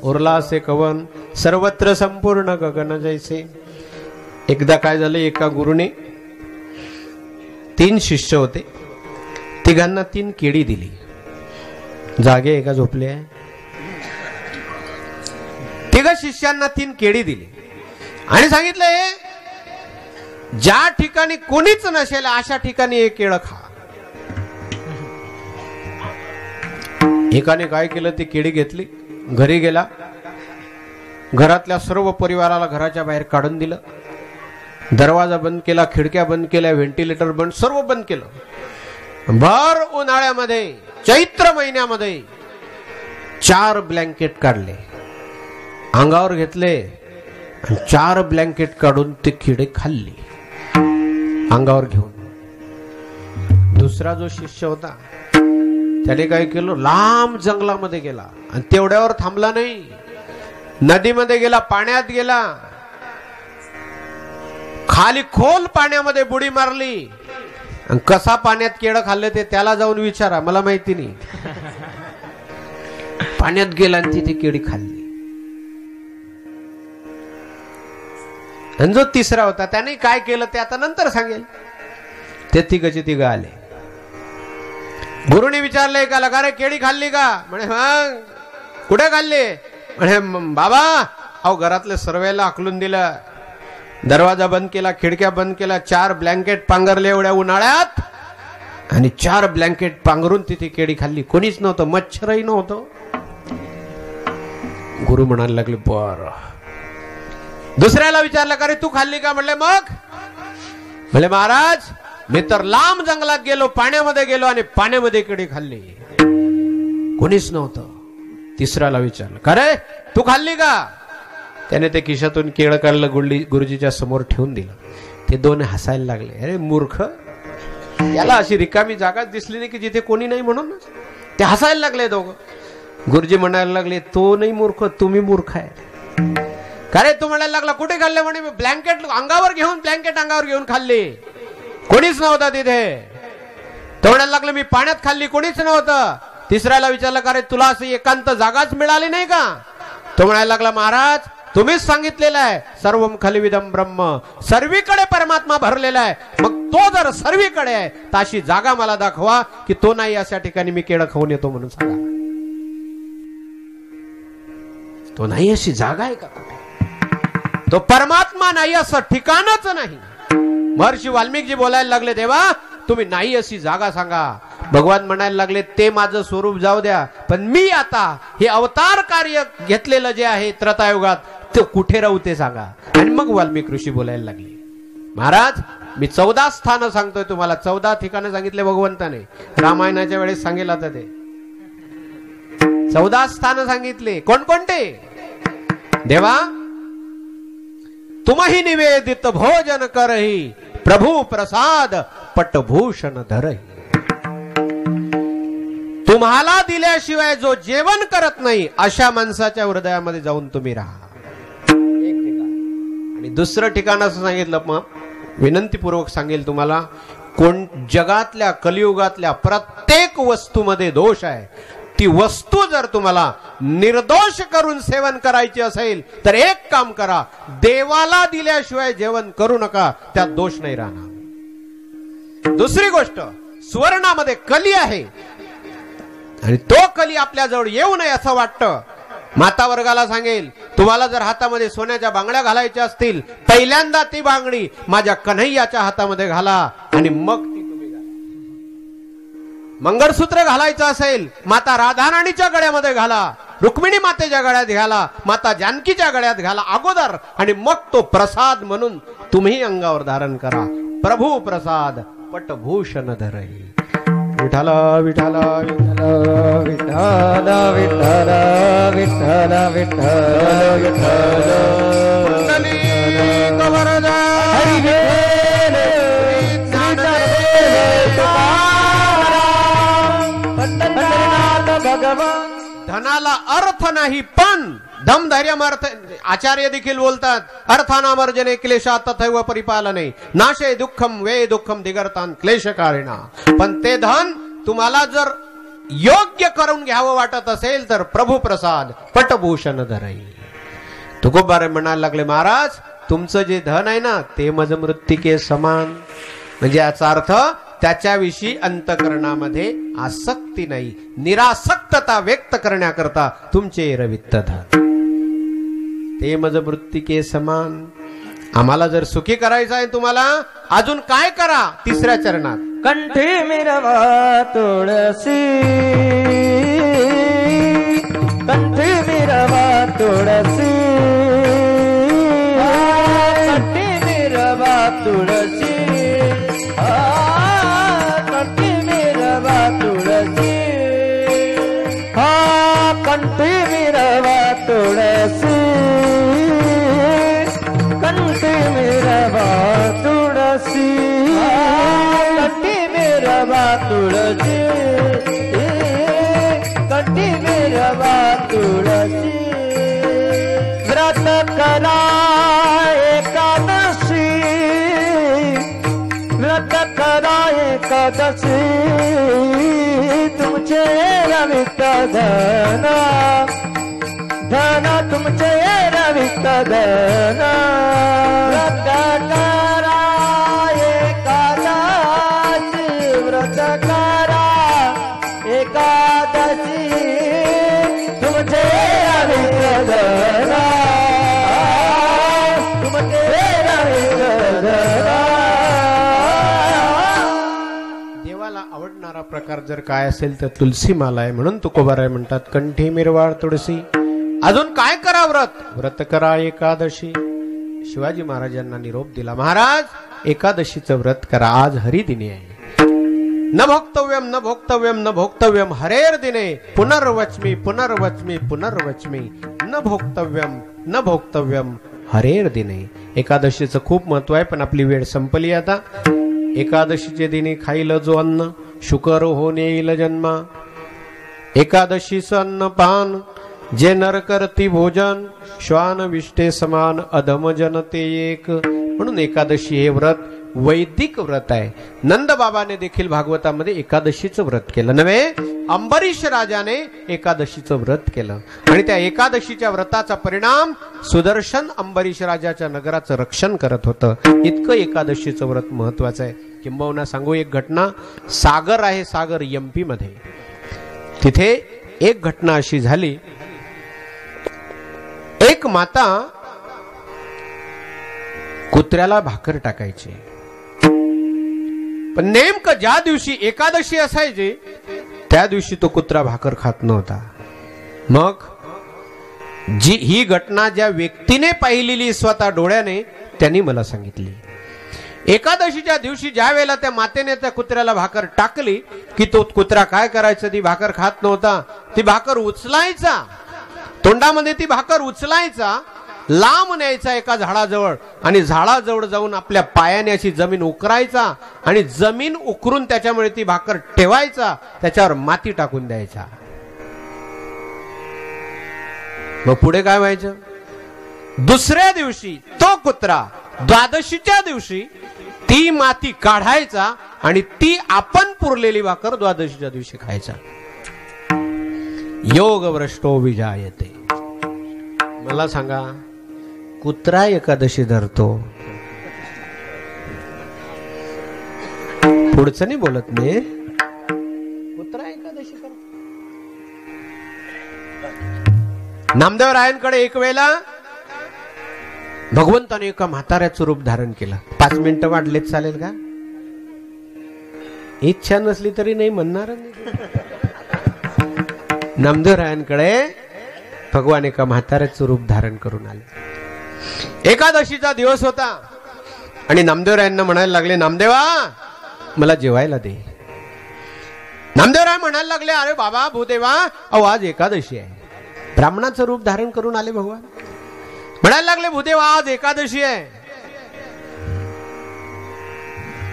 [SPEAKER 1] उरला से कवन, सर्वत्र संपूर्ण गगन जैसे. एकदा काय झालं, एका गुरुने 3 शिष्य होते, तिघांना 3 केळी दिली. जागे एका झोपले आहे. 3 शिष्यांना 3 केळी दिली आणि सांगितले ज्या ठिकाणी कोणीच नसेल अशा ठिकाणी एक केळं खा. एकाने काय केलं, ती केळी घेतली, घरी गेला, घरातल्या सर्व परिवाराला घराच्या बाहेर काढून दिलं, दरवाजा बंद केला, खिडक्या बंद केल्या, व्हेंटिलेटर बंद, सर्व बंद केलं. भर उन्हाळ्यामध्ये चैत्र महिन्यामध्ये 4 ब्लँकेट काढले, अंगावर घेतले आणि 4 ब्लँकेट काढून ते किडे खाल्ले अंगावर घेऊन. दुसरा जो शिष्य होता त्याने काय केलं, लांब जंगलामध्ये गेला आणि तेवढ्यावर थांबला नाही, नदीमध्ये गेला, पाण्यात गेला, खाली खोल पाण्यामध्ये बुडी मारली आणि कसा पाण्यात केळं खाल्लं ते त्याला जाऊन विचारा, मला माहिती नाही. पाण्यात गेला आणि तिथे केळी खाल्ली. आणि जो तिसरा होता त्याने काय केलं ते आता नंतर सांगेल. ते तिघचे तिघ आले, गुरुने विचारले एकाला, का रे केळी खाल्ली का? म्हणे हा. कुठे खाल्ली? म्हणे बाबा अहो घरातले सर्वेला आकलून दिलं, दरवाजा बंद केला, खिडक्या बंद केला, 4 ब्लँकेट पांघरले एवढ्या उन्हाळ्यात आणि 4 ब्लँकेट पांघरून तिथे केळी खाल्ली. कोणीच नव्हतं, मच्छरही नव्हतं. गुरु म्हणायला लागले बर. दुसऱ्याला विचारलं, का रे तू खाल्ली का? म्हणले मग? म्हणले महाराज मी तर लांब जंगलात गेलो, पाण्यामध्ये गेलो आणि पाण्यामध्ये केळी खाल्ली, कोणीच नव्हतं. तिसऱ्याला विचारलं, का रे तू खाल्ली का? त्याने ते खिशातून केळं काढलं, गुरुजीच्या समोर ठेवून दिलं. ते 2 हसायला लागले, अरे मूर्ख, याला अशी रिकामी जागाच दिसली नाही की जिथे कोणी नाही म्हणून. ते हसायला लागले दोघं. गुरुजी म्हणायला लागले, तो नाही मूर्ख, तुम्ही मूर्ख आहे. का रे तू म्हणायला लागला कुठे खाल्ले? म्हणे ब्लँकेट अंगावर घेऊन खाल्ली, कोणीच नव्हता तिथे. तो म्हणायला लागला मी पाण्यात खाल्ली, कोणीच नव्हतं. तिसऱ्याला विचारलं, का रे तुला अशी एकांत जागाच मिळाली नाही का? तो म्हणायला लागला, महाराज तुम्हीच सांगितलेलं आहे सर्वम खलविदम ब्रह्म, सर्वीकडे परमात्मा भरलेला आहे. मग तो जर सर्वीकडे आहे तर अशी जागा मला दाखवा की तो नाही अशा ठिकाणी मी केळं खाऊन येतो म्हणून सांगा. तो नाही अशी जागा आहे का? तो परमात्मा नाही असं ठिकाणच नाही. महर्षी वाल्मिकजी बोलायला लागले, देवा तुम्ही नाही अशी जागा सांगा. भगवान म्हणायला लागले ते माझं स्वरूप जाऊ द्या, पण मी आता हे अवतार कार्य घेतलेलं जे आहे त्रतायुगात ते कुठे राहू ते सांगा. आणि मग वाल्मिक ऋषी बोलायला लागले, महाराज मी 14 स्थान सांगतोय तुम्हाला. 14 ठिकाणं सांगितले भगवंताने. रामायणाच्या वेळेस सांगेल आता ते 14 स्थान सांगितले. कोणकोणते? देवा तुम्ही निवेदित भोजन करही, प्रभू प्रसाद पटभूषण धरही. तुम्हाला दिल्याशिवाय जो जेवण करत नाही अशा माणसाच्या हृदयामध्ये जाऊन तुम्ही राहा. एक ठिकाण. आणि दुसरं ठिकाण असं सांगितलं, मग विनंतीपूर्वक सांगेल तुम्हाला, कोण जगातल्या कलियुगातल्या प्रत्येक वस्तूमध्ये दोष आहे. ती वस्तू जर तुम्हाला निर्दोष करून सेवन करायची असेल तर एक काम करा, देवाला दिल्याशिवाय जेवण करू नका, त्यात दोष नाही राहणार. दुसरी गोष्ट, सुवर्णामध्ये कली आहे आणि तो कली आपल्या जवळ येऊ नये असं वाटतं. माता वर्गाला सांगेल, तुम्हाला जर हातामध्ये सोन्याच्या बांगड्या घालायच्या असतील, पहिल्यांदा ती बांगडी माझ्या कन्हैयाच्या हातामध्ये घाला आणि मग ती तुम्ही घाला. मंगळसूत्र घालायचं असेल, माता राधाराणीच्या गळ्यामध्ये घाला, रुक्मिणी मातेच्या गळ्यात घाला, माता जानकीच्या गळ्यात घाला अगोदर, आणि मग तो प्रसाद म्हणून तुम्ही अंगावर धारण करा. प्रभू प्रसाद पटभूषण धरही. विठ्ठल विठ्ठल विठ्ठल विठ्ठल विठ्ठल विठ्ठल विठ्ठल विठ्ठल पुंडलिक वरद हरी भगवान. धनाला अर्थ नाही, पण धमधैर्यम अर्थ. आचार्य देखील बोलतात, अर्थानामर्जने क्लेशा तथैव परिपालने नाशे दुःखम वे दुःखम दिगर्तान क्लेशकारिणा. पण ते धन तुम्हाला जर योग्य करून घ्यावं वाटत असेल तर प्रभू प्रसाद पटभूषण धरही. तुकोबारे म्हणायला लागले, महाराज तुमचं जे धन आहे ना ते मज मृत्तिके समान. म्हणजे याचा अर्थ त्याच्याविषयी अंतकरणामध्ये आसक्ती नाही, निरासक्तता व्यक्त करण्याकरता तुमचे रवित्त धन ते मज मृत्तिके समान. आम्हाला जर सुखी करायचं आहे तुम्हाला, अजून काय करा? 3ऱ्या चरणात,
[SPEAKER 2] कंठी मिरवा तुळसी, कंठी मिरवा तुळसी, कंठी मिरवा तुळसी, कंठी मिरवा तुळसी, कंठी मिरवा तुळसी, कंठी मिरवा तुळसी, कंठी मिरवा तुळसी, कंठी मिरवा तुळसी. व्रत करा एकादशी, व्रत करा एकादशी, तुमचे रवित धन, धन तुमचे रवित धन. व्रत करा एकादशी, व्रत करा एकादशी, तुमचे रवित धन, तुमचे रवित धन.
[SPEAKER 1] देवाला आवडणारा प्रकार जर काय असेल तर तुलसी माला आहे. म्हणून तुकोबाराय म्हणतात, कंठी मिरवाळ तुळसी. अजून काय करा? व्रत. व्रत करा एकादशी. शिवाजी महाराजांना निरोप दिला, महाराज एकादशीचं व्रत करा, आज हरिदिनी आहे. न भोक्तव्यम न भोक्तव्यम न भोक्तव्यम हरेर दिने, पुनर्वच्मी पुनर्वच्मी पुनर्वच्मी, न भोक्तव्यम न भोक्तव्यम हरेर दिने. एकादशीचं खूप महत्व आहे, पण आपली वेळ संपली आता. एकादशीचे दिनी खाईल जो अन्न, शुकर होऊन येईल जन्मा. एकादशीचं अन्न पान, जे नर करती भोजन, श्वान विष्टे समान अधम जनते एक. म्हणून एकादशी हे व्रत वैदिक व्रत आहे. नंद बाबाने देखील भागवतामध्ये एकादशीचं व्रत केलं नव्हे, अंबरीश राजाने एकादशीचं व्रत केलं. आणि त्या एकादशीच्या व्रताचा परिणाम सुदर्शन अंबरीश राजाच्या नगराचं रक्षण करत होतं. इतकं एकादशीचं व्रत महत्वाचं आहे. किंबहुना सांगू एक घटना. सागर आहे, सागर एमपी मध्ये. तिथे एक घटना अशी झाली, एक माता कुत्र्याला भाकर टाकायची पण नेमकं ज्या दिवशी एकादशी असायची त्या दिवशी तो कुत्रा भाकर खात नव्हता. मग ही घटना ज्या व्यक्तीने पाहिलेली स्वतः डोळ्याने त्यांनी मला सांगितली. एकादशीच्या दिवशी ज्या वेळेला त्या मातेने त्या कुत्र्याला भाकर टाकली की तो कुत्रा काय करायचं, ती भाकर खात नव्हता. ती भाकर उचलायचा, तोंडामध्ये ती भाकर उचलायचा, लांब न्यायचा एका झाडाजवळ आणि झाडाजवळ जाऊन आपल्या पायाने अशी जमीन उकरायचा आणि जमीन उकरून त्याच्यामुळे ती भाकर ठेवायचा, त्याच्यावर माती टाकून द्यायचा. मग पुढे काय व्हायचं? दुसऱ्या दिवशी तो कुत्रा द्वादशीच्या दिवशी ती माती काढायचा आणि ती आपण पुरलेली भाकर द्वादशीच्या दिवशी खायचा. योग भ्रष्टो विजायते. मला सांगा, कुत्रा एकादशी धरतो, पुढचं नाही बोलत मी, कुत्रा एकादशी करतो. नामदेवरायांकडे एक वेळेला भगवंताने एका म्हाताऱ्याचं रूप धारण केलं. 5 मिनिटं वाढलेत चालेल का? इच्छा नसली तरी नाही म्हणणार. नामदेवरायांकडे भगवान एका म्हाताऱ्याचं रूप धारण करून आले. एकादशीचा दिवस होता आणि नामदेवरायांना म्हणायला लागले, नामदेवा मला जेवायला दे. नामदेवराय म्हणायला लागले, अरे बाबा भूदेवा, अहो आज एकादशी आहे. ब्राह्मणाचं रूप धारण करून आले भगवान. म्हणायला लागले, भूदेवा आज एकादशी आहे.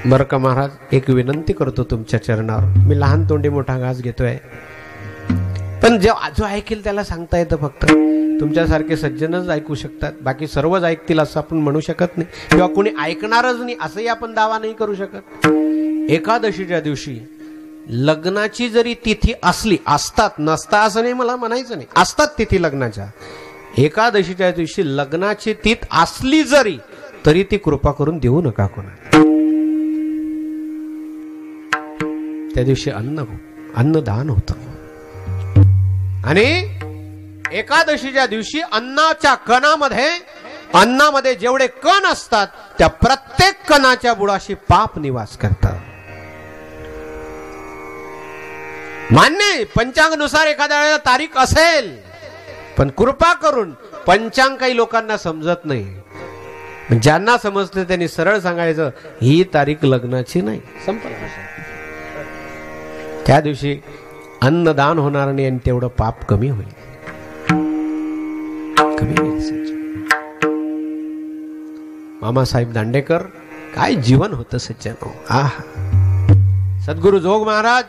[SPEAKER 1] बरं का महाराज, एक विनंती करतो तुमच्या चरणावर. मी लहान तोंडी मोठा घास घेतोय, पण जो ऐकेल त्याला सांगता येतं. फक्त तुमच्यासारखे सज्जनच ऐकू शकतात, बाकी सर्वच ऐकतील असं आपण म्हणू शकत नाही, किंवा कोणी ऐकणारच नाही असंही आपण दावा नाही करू शकत. एकादशीच्या दिवशी लग्नाची जरी तिथी असली, असतात, नसता असं नाही मला म्हणायचं नाही, असतात तिथी लग्नाच्या. एकादशीच्या दिवशी लग्नाची तिथी असली जरी तरी ती कृपा करून देऊ नका कोणा. त्या दिवशी अन्नदान होतं. आणि एकादशीच्या दिवशी अन्नामध्ये जेवढे कण असतात त्या प्रत्येक कणाच्या बुडाशी पाप निवास करतात. मान्य पंचांगानुसार एखाद्या वेळेला तारीख असेल, पण कृपा करून पंचांग काही लोकांना समजत नाही. ज्यांना समजते त्यांनी सरळ सांगायचं, ही तारीख लग्नाची नाही, संपलं. त्या दिवशी अन्नदान होणार नाही आणि तेवढं पाप कमी होईल. मामासाहेब दांडेकर काय जीवन होतं सज्जनो. सद्गुरु जोग महाराज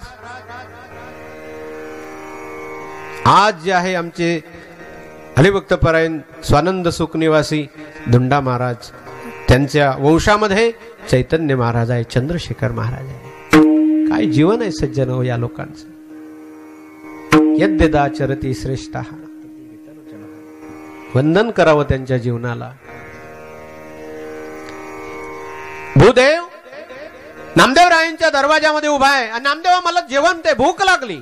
[SPEAKER 1] आज जे आहे आमचे हरिभक्तपरायण स्वानंद सुख निवासी धुंडा महाराज, त्यांच्या वंशामध्ये चैतन्य महाराज आहे, चंद्रशेखर महाराज आहे. काय जीवन आहे सज्जनो या लोकांचं. यद्यदाचरती श्रेष्ठ, वंदन करावं त्यांच्या जीवनाला. भूदेव नामदेवरायांच्या दरवाजामध्ये उभा आहे आणि नामदेवा मला जेवण दे, भूक लागली.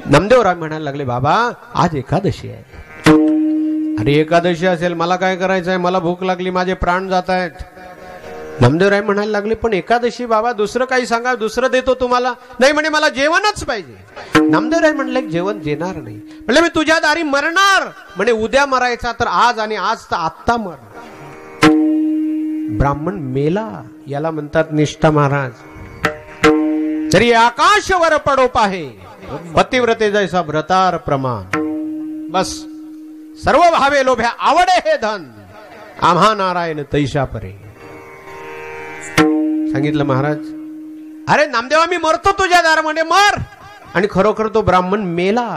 [SPEAKER 1] नामदेवराय म्हणायला लागले, बाबा आज एकादशी आहे. अरे एकादशी असेल, मला काय करायचं आहे, मला भूक लागली, माझे प्राण जात आहेत. नामदेवराय म्हणायला लागले, पण एकादशी बाबा, दुसरं काही सांगा, दुसरं देतो तुम्हाला. नाही म्हणे, मला जेवणच पाहिजे. नामदेवराय म्हणले, जेवण देणार नाही. म्हणले, मी तुझ्या दारी मरणार. म्हणे, उद्या मरायचा तर आज, आणि आज तर आत्ता मर. ब्राह्मण मेला याला म्हणतात निष्ठा महाराज. तरी आकाशवर पडो पाहे, पतिव्रते जैसा व्रतार प्रमाण. बस सर्व भावे लोभ्या आवडे हे धन, आम्हा नारायण तैशा परे. सांगितलं महाराज, अरे नामदेवा मी मरतो तुझ्या दारामध्ये, मर. आणि खरोखर तो ब्राह्मण मेला.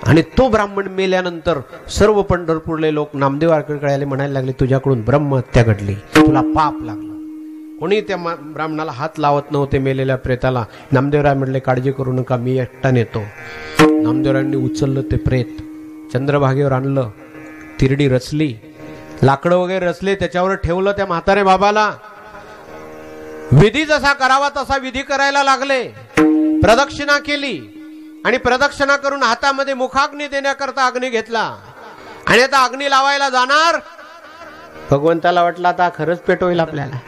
[SPEAKER 1] आणि तो ब्राह्मण मेल्यानंतर सर्व पंढरपूरले लोक नामदेवाकडे आले, म्हणायला लागले, तुझ्याकडून ब्रह्महत्या घडली, तुला पाप लागलं. कोणी त्या ब्राह्मणाला हात लावत नव्हते मेलेल्या प्रेताला. नामदेवराय म्हणले, काळजी करू नका, मी एकटा नेतो. नामदेवरायांनी उचललं ते प्रेत, चंद्रभागेवर आणलं, तिरडी रचली, लाकडं वगैरे रचले, त्याच्यावर ठेवलं त्या म्हातारे बाबाला. विधी जसा करावा तसा विधी करायला लागले. प्रदक्षिणा केली आणि प्रदक्षिणा करून हातामध्ये मुखाग्नी देण्याकरता अग्नी घेतला आणि आता अग्नी लावायला जाणार. भगवंताला वाटलं आता खरंच पेटवेल आपल्याला.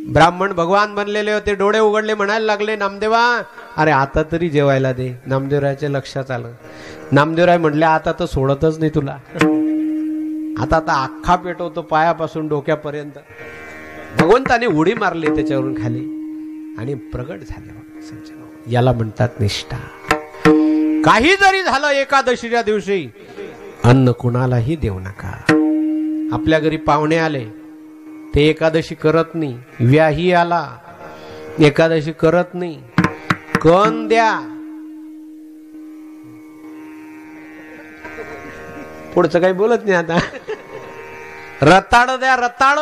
[SPEAKER 1] ब्राह्मण भगवान बनलेले होते, डोळे उघडले, म्हणायला लागले, नामदेवा अरे आता तरी जेवायला दे. नामदेवरायच्या लक्षात आलं. नामदेवराय म्हणले, आता तर सोडतच नाही तुला, आता अख्खा पेटवतो पायापासून डोक्यापर्यंत. भगवंताने उडी मारली त्याच्यावरून खाली आणि प्रगट झाले. याला म्हणतात निष्ठा. काही जरी झालं एकादशीच्या दिवशी अन्न कुणालाही देऊ नका. आपल्या घरी पाहुणे आले, ते एकादशी करत नाही. व्याही आला, एकादशी करत नाही. कण द्या, पुढचं काही बोलत नाही आता. रताळ द्या, रताळ,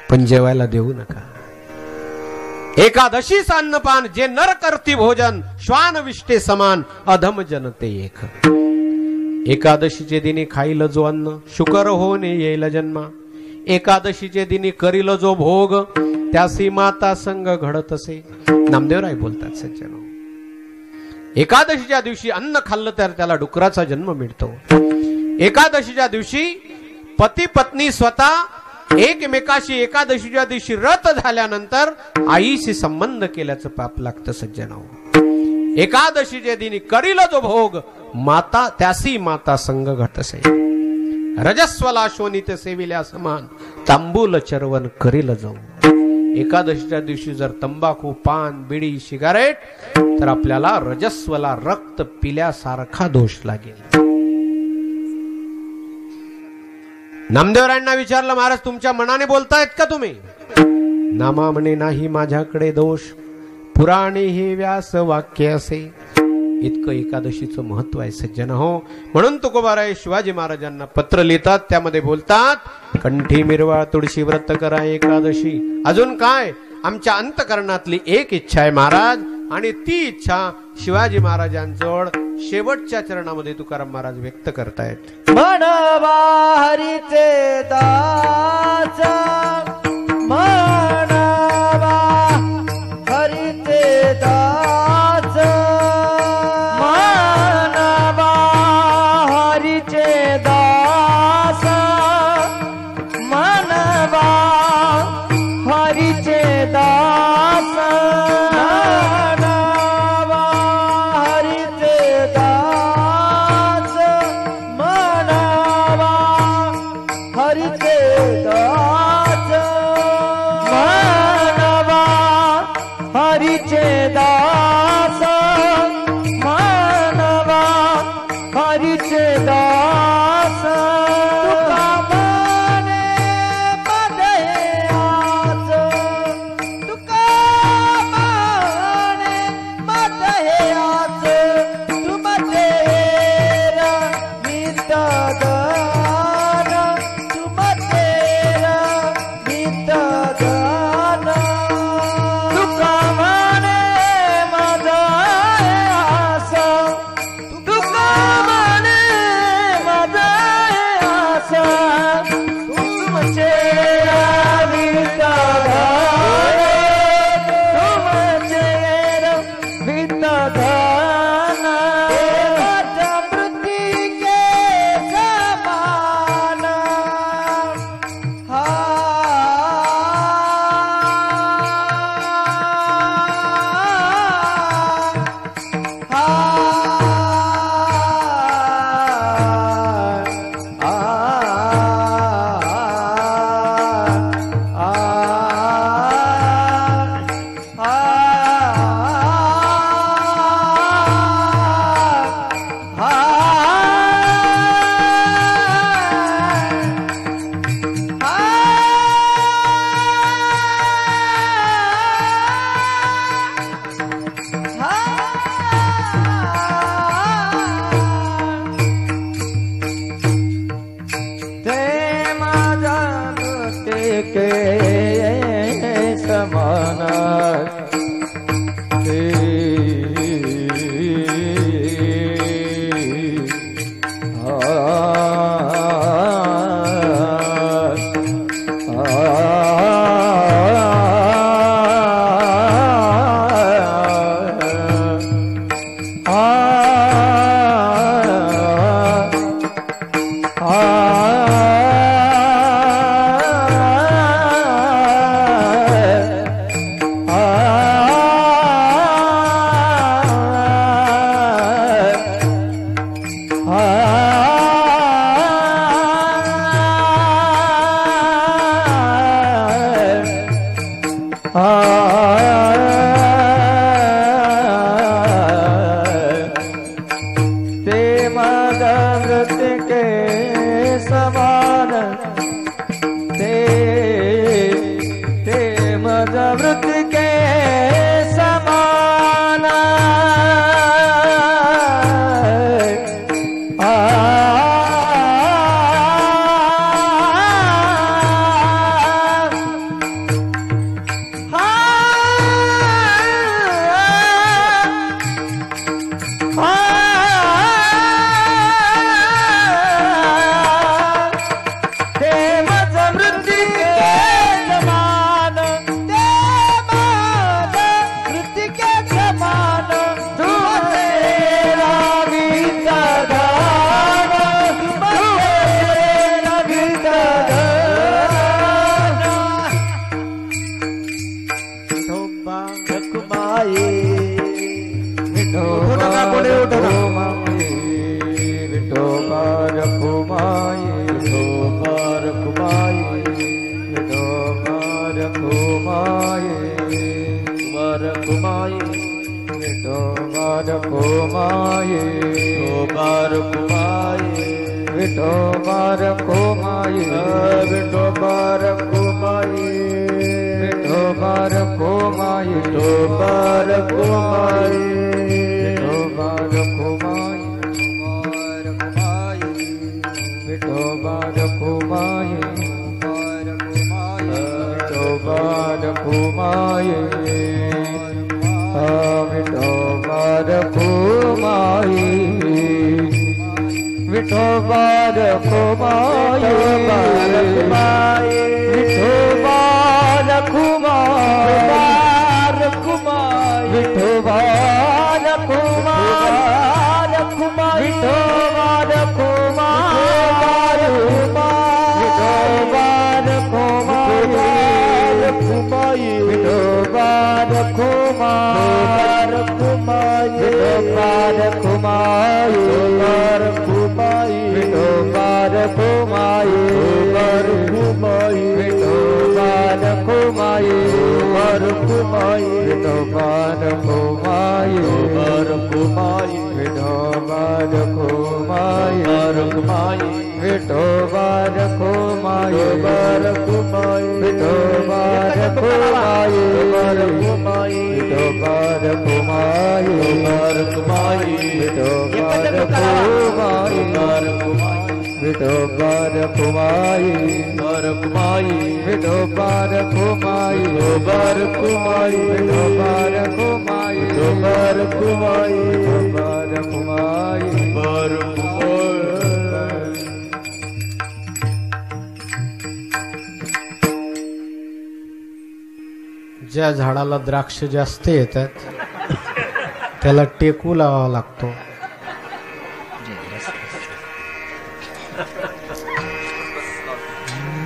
[SPEAKER 1] पण जेवायला देऊ नका. एकादशी अन्नपान जे नर करती भोजन, श्वान विष्टे समान अधम जनते एक. एकादशीचे दिनी खाईल जो अन्न, शुकर होणे येईल जन्मा. एकादशीचे दिनी करील जो भोग, त्यासी माता संग घडत असे. नामदेवराय बोलतात सज्जनो, एकादशीच्या दिवशी अन्न खाल्लं तर त्याला डुकराचा जन्म मिळतो. एकादशीच्या दिवशी पती पत्नी स्वतः एकमेकाशी एकादशीच्या दिवशी रत झाल्यानंतर आईशी संबंध केल्याचं पाप लागतं सज्जनो. एकादशीच्या दिनी करील जो भोग, माता त्यासी माता संग घडत असे. रजस्वला शोणित सेविल्या समान, तांबूल चरवण करील जाऊ. एकादशीच्या दिवशी जर तंबाखू, पान, बिडी, सिगारेट, तर आपल्याला रजस्वला रक्त पिल्यासारखा दोष लागेल. नामदेवरायांना विचारलं, महाराज तुमच्या मनाने बोलतायत का तुम्ही? नामा म्हणे, नाही माझ्याकडे दोष, पुराणे हे व्यास वाक्य असे. इतकं एकादशीचं महत्व आहे सज्जन हो. म्हणून तुकोबाराय शिवाजी महाराजांना पत्र लिहितात, त्यामध्ये बोलतात, कंठी मिरवा तुळशी व्रत करा एकादशी. अजून काय? आमच्या अंतकरणातली एक इच्छा आहे महाराज, आणि ती इच्छा शिवाजी महाराजांजवळ शेवटच्या चरणामध्ये तुकाराम महाराज व्यक्त करतायत.
[SPEAKER 2] म्हणवा हरीचे दास, म्हणवा हरीचे दास, म्हणवा हरीचे दास, म्हणवा हरीचे दास, म्हणवा हरीचे दास, म्हणवा हरीचे दास, म्हणवा हरीचे दास, म्हणवा हरीचे दास. तुका म्हणे मत हे आज, तुका म्हणे मत हे आज, तू मते मीत दान, तू मते मीत दान. तुका म्हणे मत हे आस, तुका म्हणे मत हे आस, तुमचे मीत दान, तुमचे मीत दान. माझ्या मृत्तिके समान, हा ते माझ्या मृत्तिके समान, ते मद मृत्यु के समान ते मद मृत्यु के समान
[SPEAKER 1] ज्या झाडाला द्राक्ष जास्त येतात त्याला टेकू लावावा लागतो.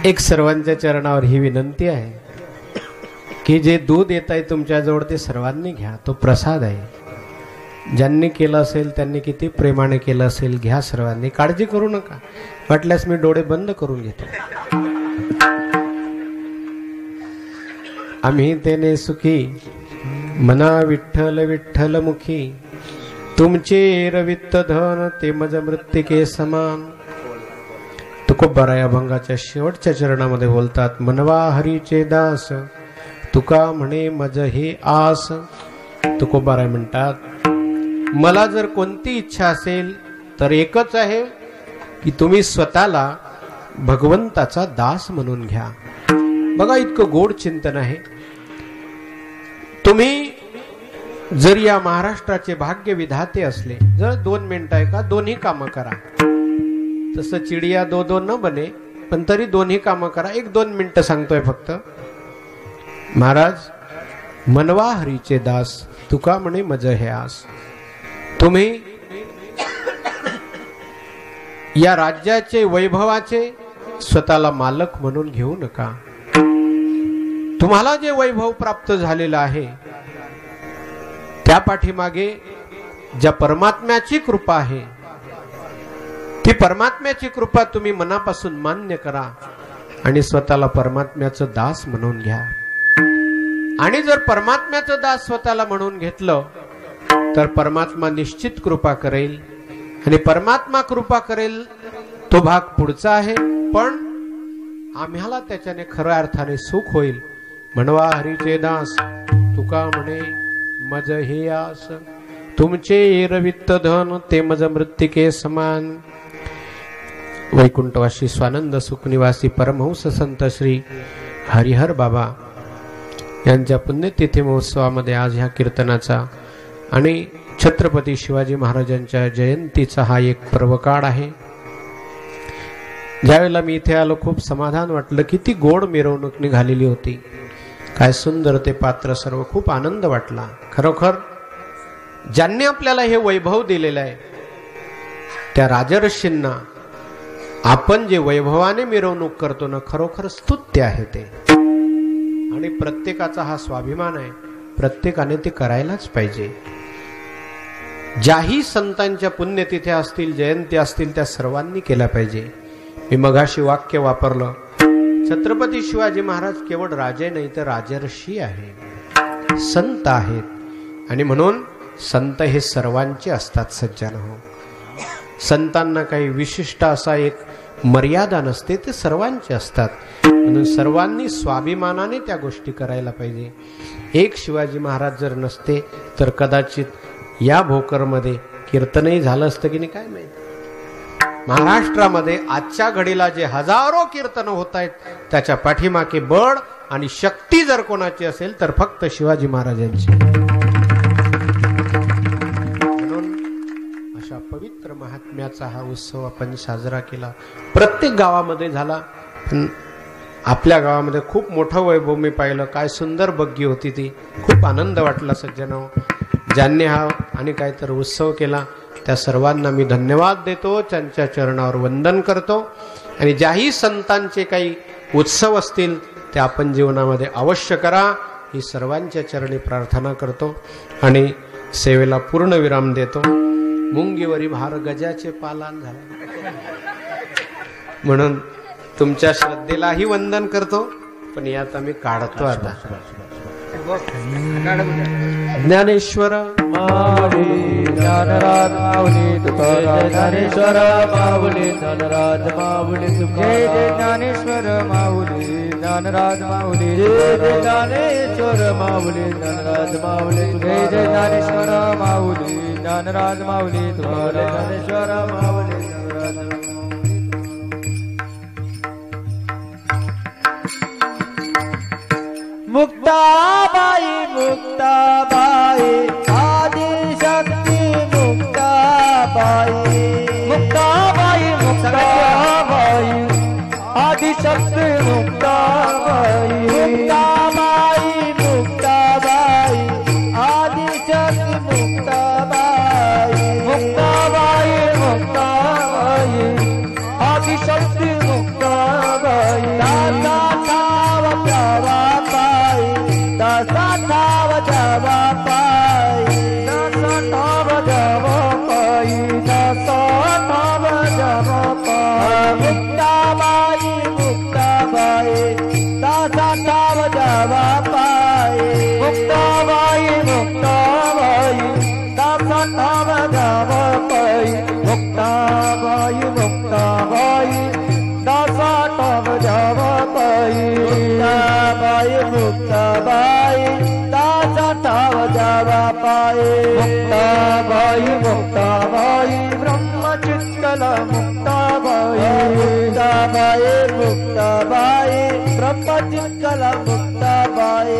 [SPEAKER 1] एक सर्वांच्या चरणावर ही विनंती आहे की जे दूध येत आहे तुमच्याजवळ ते सर्वांनी घ्या. तो प्रसाद आहे. ज्यांनी केलं असेल त्यांनी किती प्रेमाने केलं असेल घ्या सर्वांनी. काळजी करू नका. वाटल्यास मी डोळे बंद करून घेतो. आम्ही तेने सुखी मना विठ्ठल विठ्ठल मुखी तुमचे रवित्त धन ते मज मृत्तिके समान. तुकोबारा या अभंगाच्या शेवटच्या चरणामध्ये बोलतात, मनवा हरीचे दास तुका म्हणे मज हे आस. तुकोबारा म्हणतात, मला जर कोणती इच्छा असेल तर एकच आहे की तुम्ही स्वतःला भगवंताचा दास म्हणून घ्या. बघा इतकं गोड चिंतन आहे. तुम्ही जर या महाराष्ट्राचे भाग्य विधाते असले, जर 2 मिनिटं आहे का दोन्ही कामं करा. तसं चिडिया दो दो न बने, पण तरी दोन्ही कामं करा. 1-2 मिनिटं सांगतोय फक्त. महाराज, मनवा हरीचे दास तुका म्हणे मज हे आस. तुम्ही या राज्याचे वैभवाचे स्वतःला मालक म्हणून घेऊ नका. तुम्हाला जे वैभव प्राप्त झालेलं आहे त्या पाठीमागे ज्या परमात्म्याची कृपा आहे ती परमात्म्याची कृपा तुम्ही मनापासून मान्य करा आणि स्वतःला परमात्म्याचं दास म्हणून घ्या. आणि जर परमात्म्याचं दास स्वतःला म्हणून घेतलं तर परमात्मा निश्चित कृपा करेल आणि परमात्मा कृपा करेल तो भाग पुढचा आहे, पण आम्हाला त्याच्याने खऱ्या अर्थाने सुख होईल. म्हणवा हरीचे दास तुका म्हणे मज हे आस, तुमचे एरवित्त धन ते मज मृत्तिके समान. वैकुंठवासी स्वानंद सुखनिवासी परमहंस संत श्री हरिहर बाबा यांच्या पुण्यतिथी महोत्सवामध्ये आज ह्या कीर्तनाचा आणि छत्रपती शिवाजी महाराजांच्या जयंतीचा हा एक पर्वकाळ आहे. ज्यावेळेला मी इथे आलो खूप समाधान वाटलं. किती गोड मिरवणूक निघालेली होती, काय सुंदर ते पात्र सर्व, खूप आनंद वाटला. खरोखर ज्यांनी आपल्याला हे वैभव दिलेलं आहे त्या राजर्षींना आपण जे वैभवाने मिरवणूक करतो ना, खरोखर स्तुत्य आहे ते. आणि प्रत्येकाचा हा स्वाभिमान आहे, प्रत्येकाने ते करायलाच पाहिजे. ज्याही संतांच्या पुण्यतिथी असतील, जयंती असतील, त्या सर्वांनी केल्या पाहिजे. मी मगाशी वाक्य वापरलं, छत्रपती शिवाजी महाराज केवळ राजे नाही तर राजर्षी आहे, संत आहेत. आणि म्हणून संत हे सर्वांचे असतात. सज्जन हो, संतांना काही विशिष्ट असा एक मर्यादा नसते, ते सर्वांचे असतात. म्हणून सर्वांनी स्वाभिमानाने त्या गोष्टी करायला पाहिजे. एक शिवाजी महाराज जर नसते तर कदाचित या भोकरमध्ये कीर्तनही झालं असतं की नाही काय माहिती. महाराष्ट्रामध्ये आजच्या घडीला जे हजारो कीर्तन होत आहेत त्याच्या पाठीमागे बळ आणि शक्ती जर कोणाची असेल तर फक्त शिवाजी महाराजांची. म्हणून अशा पवित्र महात्म्याचा हा उत्सव आपण साजरा केला. प्रत्येक गावामध्ये झाला, पण आपल्या गावामध्ये खूप मोठं वैभव मी पाहिलं. काय सुंदर बग्गी होती ती, खूप आनंद वाटला. सज्जनो, ज्यांनी हा आणि काहीतरी उत्सव केला त्या सर्वांना मी धन्यवाद देतो, त्यांच्या चरणावर वंदन करतो. आणि ज्याही संतांचे काही उत्सव असतील ते आपण जीवनामध्ये अवश्य करा, ही सर्वांच्या चरणी प्रार्थना करतो आणि सेवेला पूर्ण विराम देतो. मुंगीवरी भार गजाचे पालान झाला म्हणून तुमच्या श्रद्धेलाही वंदन करतो, पण यात आम्ही काढतो आता. ज्ञानेश्वर
[SPEAKER 2] माऊली ज्ञानराज माऊली तुकाराम, ज्ञानेश्वर माऊली ज्ञानराज माऊली तुकाराम. जय जय ज्ञानेश्वर माऊली ज्ञानराज माऊली, जय जय ज्ञानेश्वर माऊली ज्ञानराज माऊली, जय जय ज्ञानेश्वर माऊली ज्ञानराज माऊली तुकाराम, ज्ञानेश्वर माऊली ज्ञानराज माऊली. मुक्ताबाई मुक्ताबाई आदिशक्ती मुक्ताबाई, मुक्ताबाई मुक्ताबाई आदिशक्ती मुक्ताबाई, मुक्ताबाई मुक्ताबाई आदिशक्ती मुक्ताबाई, मुक्ताबाई मुक्ताबाई आदिशक्ती मुक्ताबाई. दासा ठाव जावा पाई, दासा ठाव जावा पाई, दासा ठाव जावा पाई. मुक्ताबाई मुक्ताबाई दासा ठाव जावा पाई, मुक्ताबाई मुक्ताबाई दासा ठाव जावा पाई, मुक्ताबाई मुक्ताबाई दासा ठाव जावा पाई, मुक्ताबाई मुक्ताबाई दासा ठाव जावा पाई, मुक्ताबाई मुक्ताबाई ब्रह्मचित्तल मुक्ताबाई, मुक्ताबाई मुक्ताबाई ब्रह्मचित्तल मुक्ताबाई.